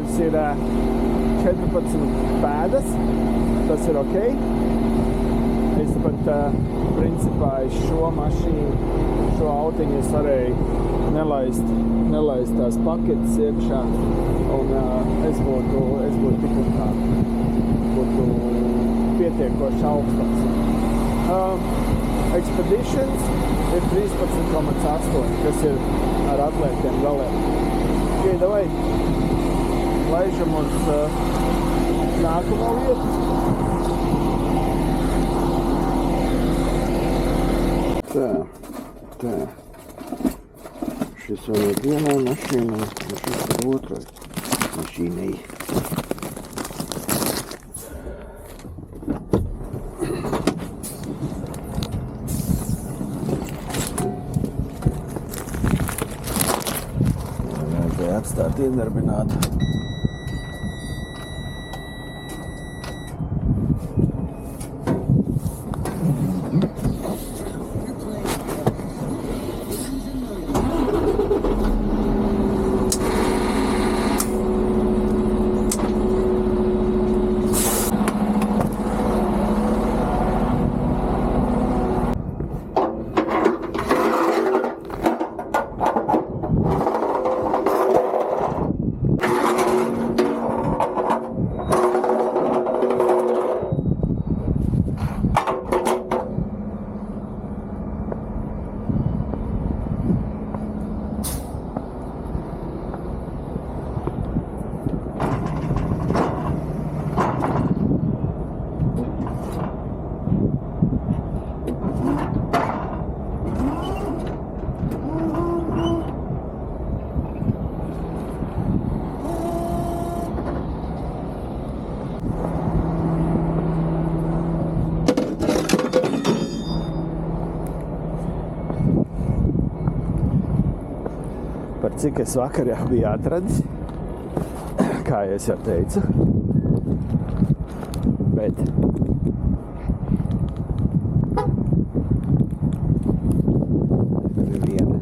Mums ir 14 pēdas, tas ir ok. Es pat, principā, šo mašīnu, šo autiņu es varēju nelaist tās paketes iekšā, un es būtu tik un tā, būtu pietiekoši augstās. Expeditions ir 13,8, kas ir ar atlētiem galiem. Okay, davai, laižam uz nākamo vietu. Tā. Šis vēl ir vienai mašīnai, un šis ir otrai mašīnai. Vajadzēja atstāt iedarbināt. Par cik es vakar jau biju atradis, kā es jau teicu, bet viena.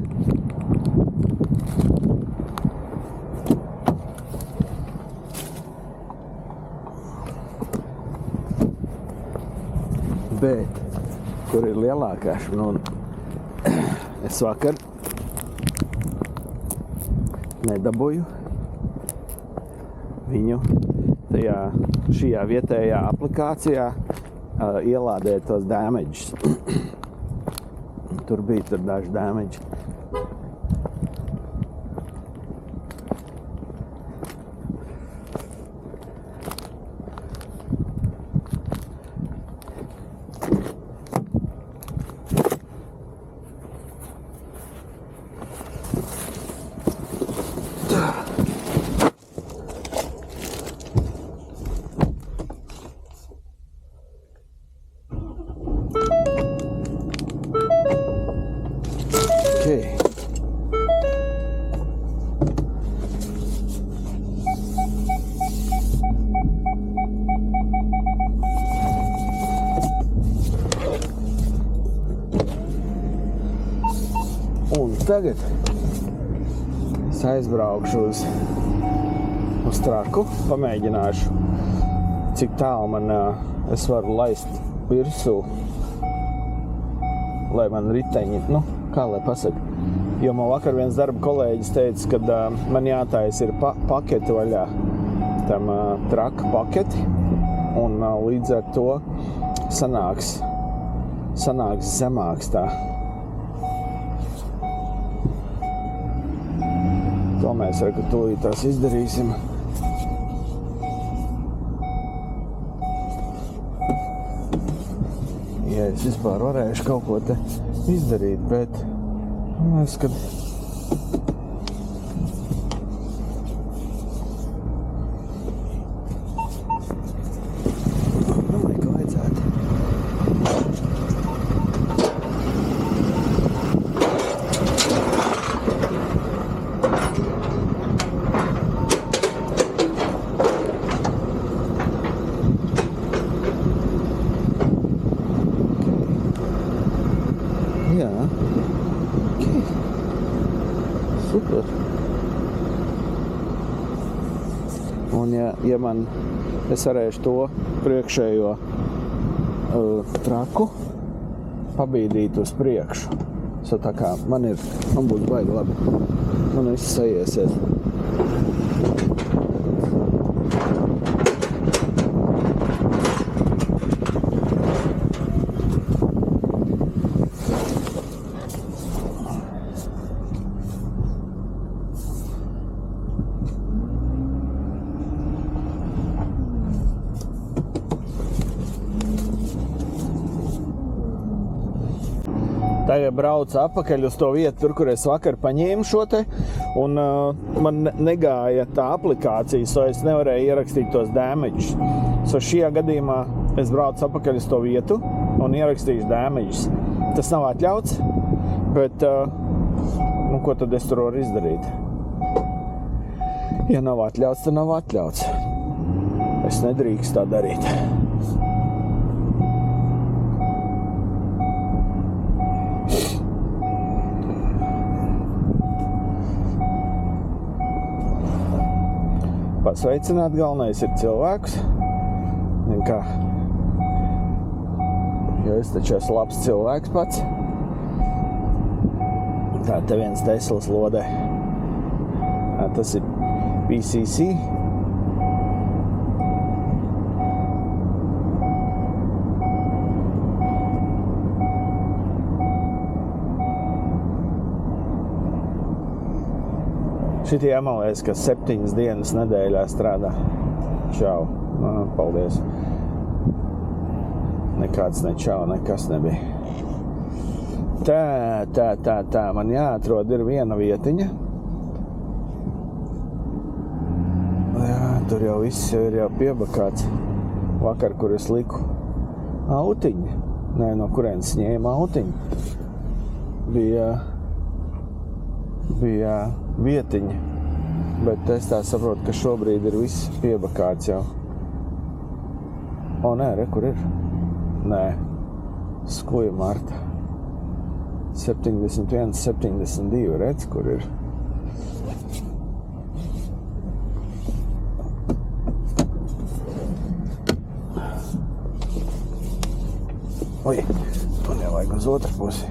Bet, kur ir lielākā, nu, es vakar nedabūju viņu šajā vietējā aplikācijā ielādēt tos damages. Tur bija daži damage. Un tagad es aizbraukšu uz traku, pamēģināšu, cik tālu man es varu laist virsū, lai man riteņi, kā lai pasaka. Jo man vakar viens darba kolēģis teica, ka man jātais ir paketi vaļā, tam traka paketi, un līdz ar to sanāks zemāks tā. To mēs arī tūlīt tās izdarīsim. Ja es vispār varēšu kaut ko te izdarīt, bet es, kad domāju, ka vajadzētu. ja es varēšu to priekšējo traku pabīdīt uz priekšu. So tā kā man būs baigi labi. Man viss sajiesies. Tagad braucu atpakaļ uz to vietu, tur, kur es vakar paņēmu šo te, un man negāja tā aplikācija, so es nevarēju ierakstīt tos damages. So šajā gadījumā es braucu atpakaļ uz to vietu un ierakstīšu damages. Tas nav atļauts, bet ko tad es tur varu izdarīt? Ja nav atļauts, tad nav atļauts. Es nedrīkstu tā darīt. Pasveicināt galvenais ir cilvēkus. Kā? Jo es taču esmu labs cilvēks pats. Tā, te viens Teslas lodē. Tas ir PCC. Šitie jāmalēs, ka 7 dienas nedēļā strādā. Čau. Paldies. Nekāds ne čau, nekas nebija. Tā. Man jāatrod ir viena vietiņa. Jā, tur jau viss ir jau piebakāts. Vakar, kur es liku autiņu. Nē, no kurienes ņēma autiņu. Bija vietiņa, bet es tā saprotu, ka šobrīd ir viss piebakāts jau. O, nē, re, kur ir? Nē, skuja Marta. 71, 72, redz, kur ir? Oi, man nevajag uz otru pusi.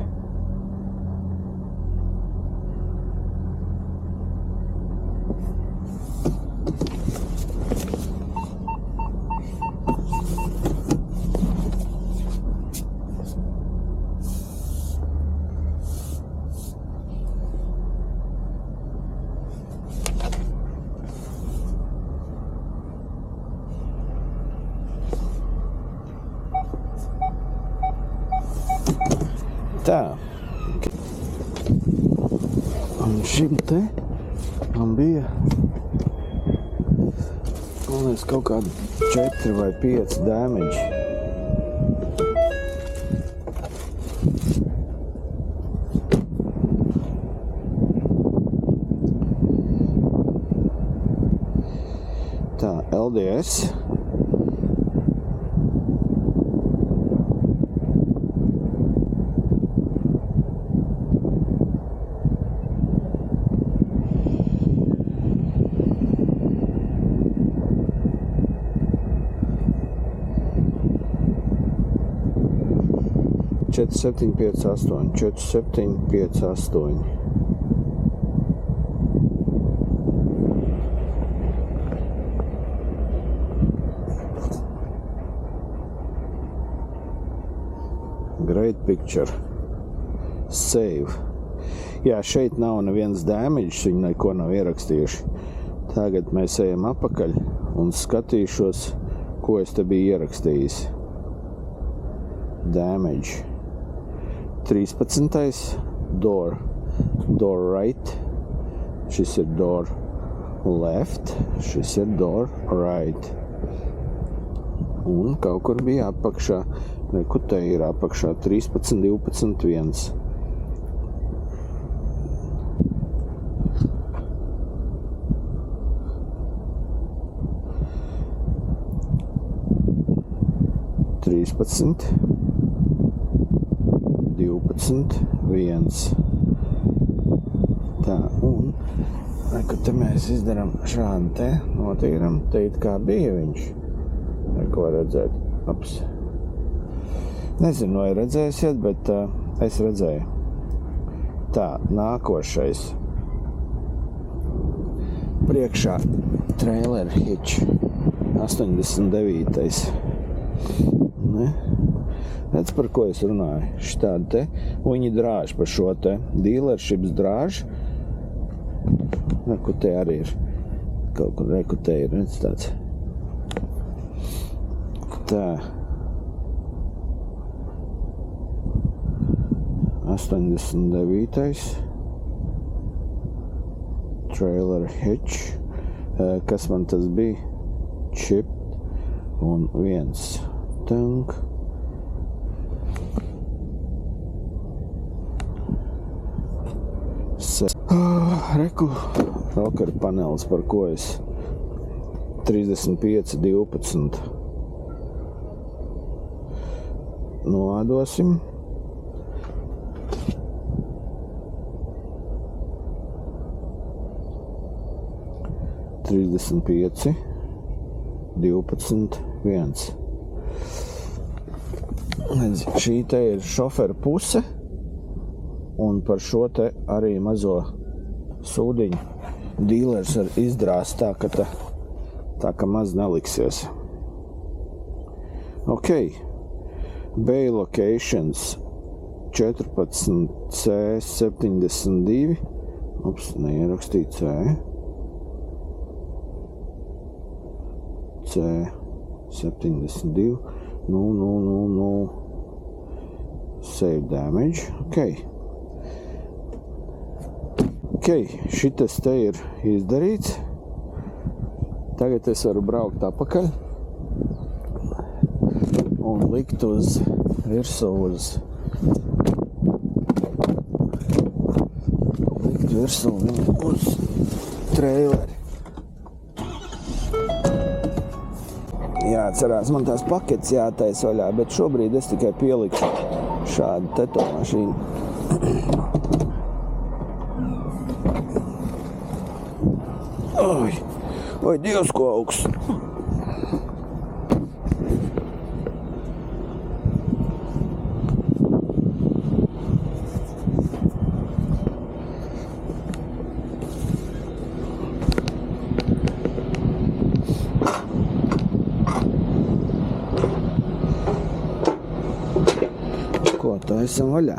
Tā. Un šim te man bija, man liekas, kaut kādi 4 vai 5 damage. Tā, LDS. Četri, 7, 5, 8, 4, 7, 5, 8. Great picture. Save. Jā, šeit nav neviens damage, viņi neko nav ierakstījuši. Tagad mēs ejam apakaļ un skatīšos, ko es te biju ierakstījis. Damage. 13. Door. Door right. Šis ir door left. Šis ir door right. Un kaut kur bija apakšā. Neku te ir apakšā 13, 12, 1. Trīspadsmit, 12, 1. Tā, un Kad te mēs izdarām šādu te, notīram, te it kā bija viņš. Ko redzēt? Ups. Nezinu, vai redzēsiet, bet es redzēju. Tā, nākošais. Priekšā trailer hitch. 89. Ne? Redz, par ko es runāju. Šitādi te, viņi drāž par šo te dealerships drāž. Reku te arī ir. Kaut kur reku te ir, redz tāds. Tā. 89. Trailer hitch. Kas man tas bija? Chip un viens. Tank. Reku. Rocker panelis, par ko es 35.12. Noādosim. Trīsdesmit pieci, 12, 1. Šī te ir šofera puse, un par šo te arī mazo sūdiņu dīlers var izdrāst tā, ka maz neliksies. Ok. Bay locations 14C72. Ups, neierakstīja C. C72. Nu. Save damage. Ok, šitas te ir izdarīts. Tagad es varu braukt atpakaļ un likt uz virsū uz traileri. Jāatcerās, man tās paketes jātais vaļā, bet šobrīd es tikai pielikšu šādu teto mašīnu. Oi, Dievs, ko augsts! Ko, tā esam vaļā?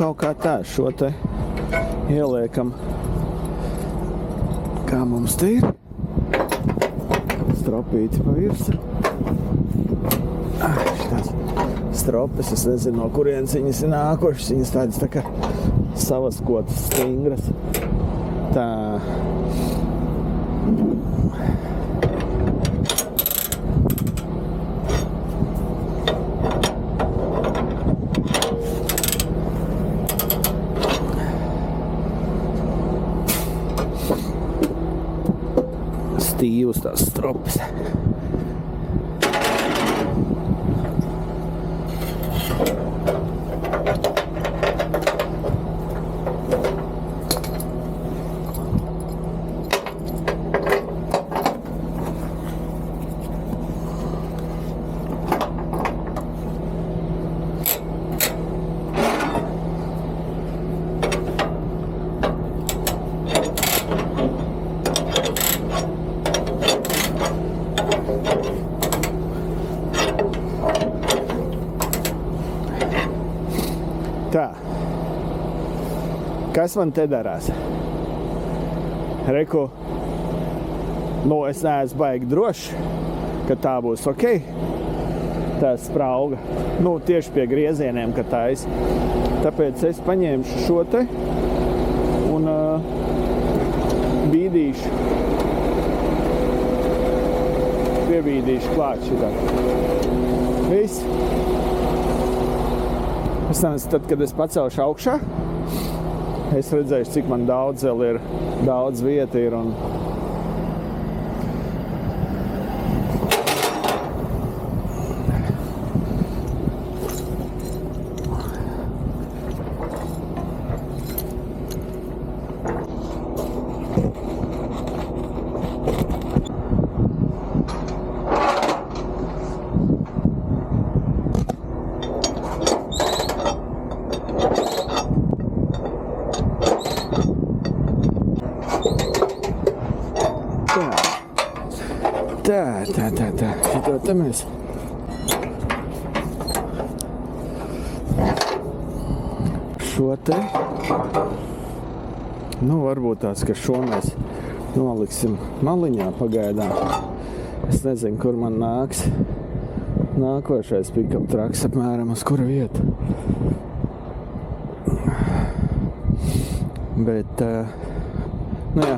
kaut kā tā, šo te ieliekam. Kā mums te ir? Stropīti pa virsu. Šitās stropes, es nezinu, no kurienes viņas ir nākošas. Viņas tādas tā kā savaskotas, stingras. Tā. Stīvas tās stropes. Tā. Kas man te darās? Reku, es neesmu baigi drošs, ka tā būs ok. Tā sprauga. Tieši pie griezieniem, ka tais. Tāpēc es paņēmšu šo te un bīdīšu. Piebīdīšu klāt šitā. Viss. Es nezinu, tad, kad es pacelšu augšā, es redzēšu, cik man daudz vēl ir, daudz vieta ir un Tā. Šito te mēs. Šo te. Varbūt tās, ka šo mēs noliksim maliņā pagaidām. Es nezinu, kur man nāks nākošais pick-up traks apmēram uz kura vieta. Bet, jā.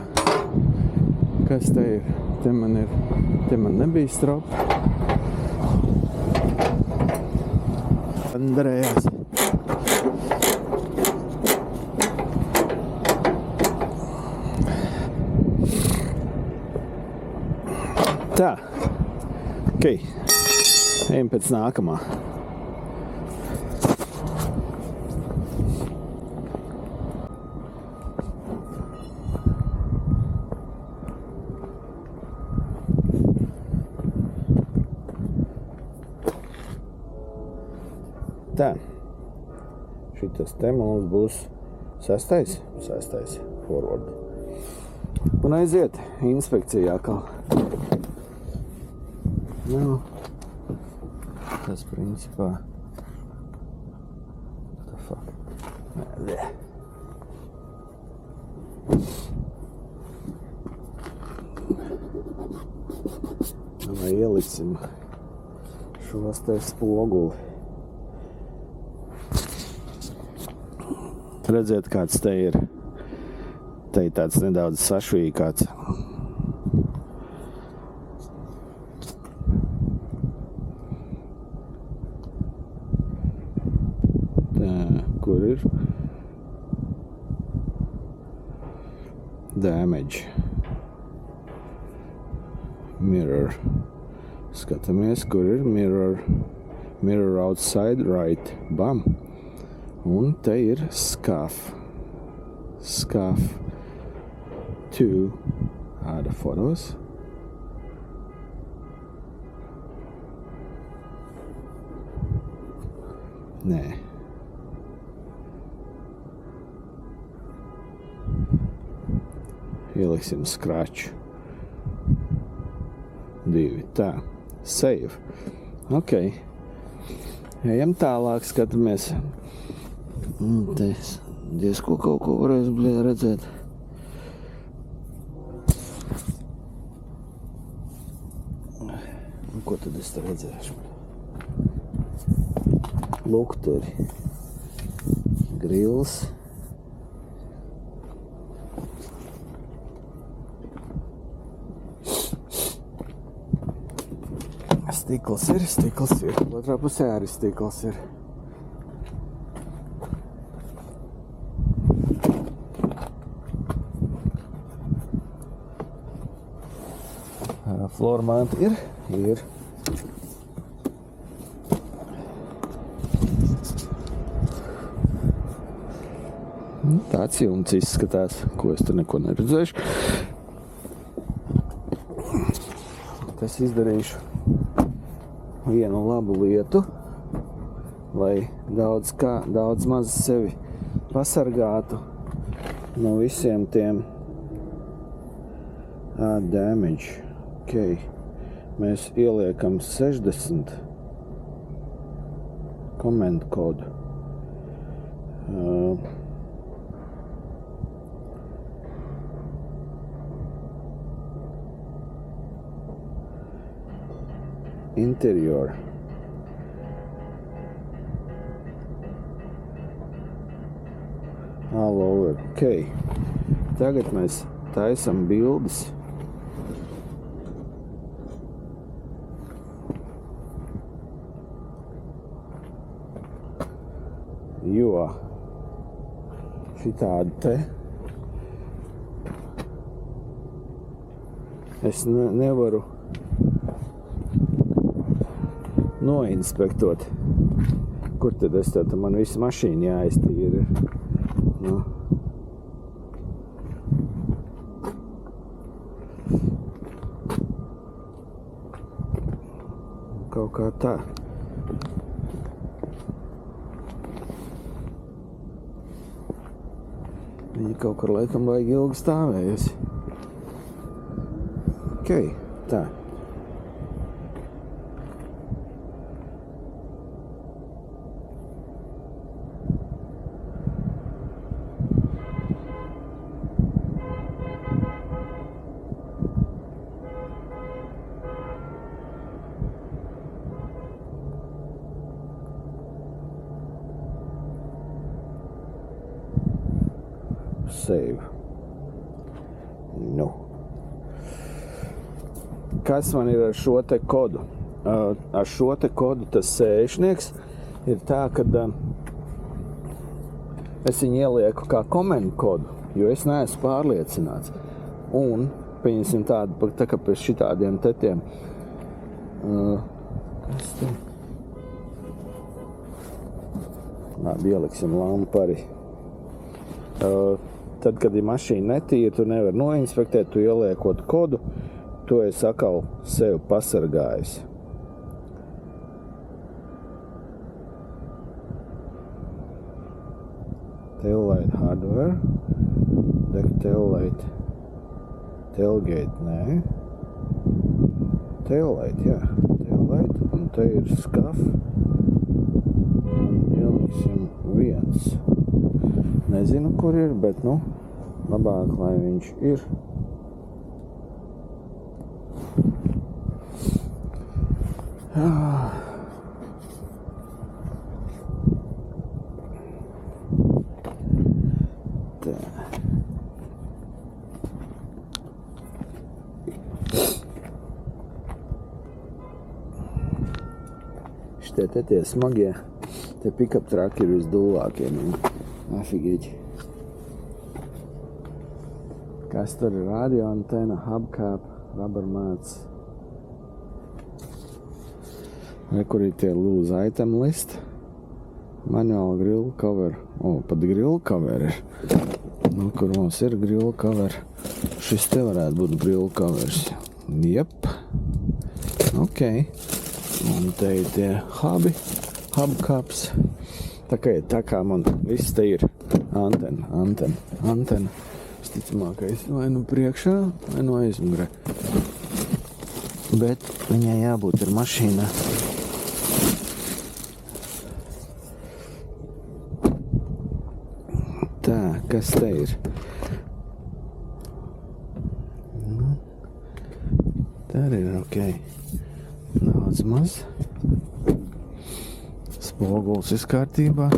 Kas te ir? Te man nebija stropa. Andrejās. Tā. Ok. Ejam pēc nākamā. Tā, šitas te mums būs sestais forward. Un aiziet inspekcijā atkal. Tas principā. What the fuck? Lai ieliksim šos te spoguli. Redziet, kāds te ir. Te ir tāds nedaudz sašvīkāts. Tā, kur ir? Damage. Mirror. Skatāmies, kur ir mirror. Mirror outside right. Bam. Un te ir scuff. Scuff. 2. Add photos. Nē. Ieliksim scratch. 2. Tā. Save. Ok. Ejam tālāk, skatāmies. Te diezko kaut ko varēs redzēt. Ko tad es te redzēšu? Lukturi. Grils. Stikls ir. Otrā pusē arī stikls ir. Flormanta ir. Tāds jumts izskatās, ko es tur neko neredzēšu. Es izdarīšu vienu labu lietu, lai daudz maz sevi pasargātu no visiem tiem damage. Okay. Mēs ieliekam 60 komentu kodu. Interior. All over. Okay. Tagad mēs taisam bildes. Jo šitādi te es nevaru noinspektot. Kur tad es tad man visu mašīnu jāiztīra? Nu. Kaut kā tā. Viņa kaut kur laikam vajag ilgi stāvējusi. Okay, tā. Save. Nu. Kas man ir ar šo te kodu? Ar šo te kodu tas sēšnieks ir tā, ka es viņu ielieku kā komentu kodu, jo es neesmu pārliecināts. Un, pieņemsim tādu, tā kā pēc šitādiem tetiem. Kas te? Labi, ieliksim lampu arī. Tad, kad ir mašīna netīra, tu nevar noinspektēt, tu ieliekot kodu, to es atkal sev pasargājis. Taillight hardware, deck taillight, tailgate, nē. Taillight, jā, taillight, un te ir skaf, un ieliksim viens. Nezinu, kur ir, bet, nu, labāk, lai viņš ir. Tā. Šitie te tie smagie, te pick-up traki ir visdūlākie. Afigēķi. Kas tur ir? Radio antena, hubcap, rubber mats. Kur ir tie lose item list. Manual grill cover. Pat grill cover ir. Nu, kur mums ir grill cover. Šis te varētu būt grill covers. Jep. Ok. Un te ir tie hubcaps. Tā kā man viss te ir antena. Visticamākais vai nu priekšā, vai nu aizmugurē. Bet viņai jābūt ir mašīnā. Tā, kas te ir? Tā arī ir ok. Daudz maz. Spogulis viss kārtībā.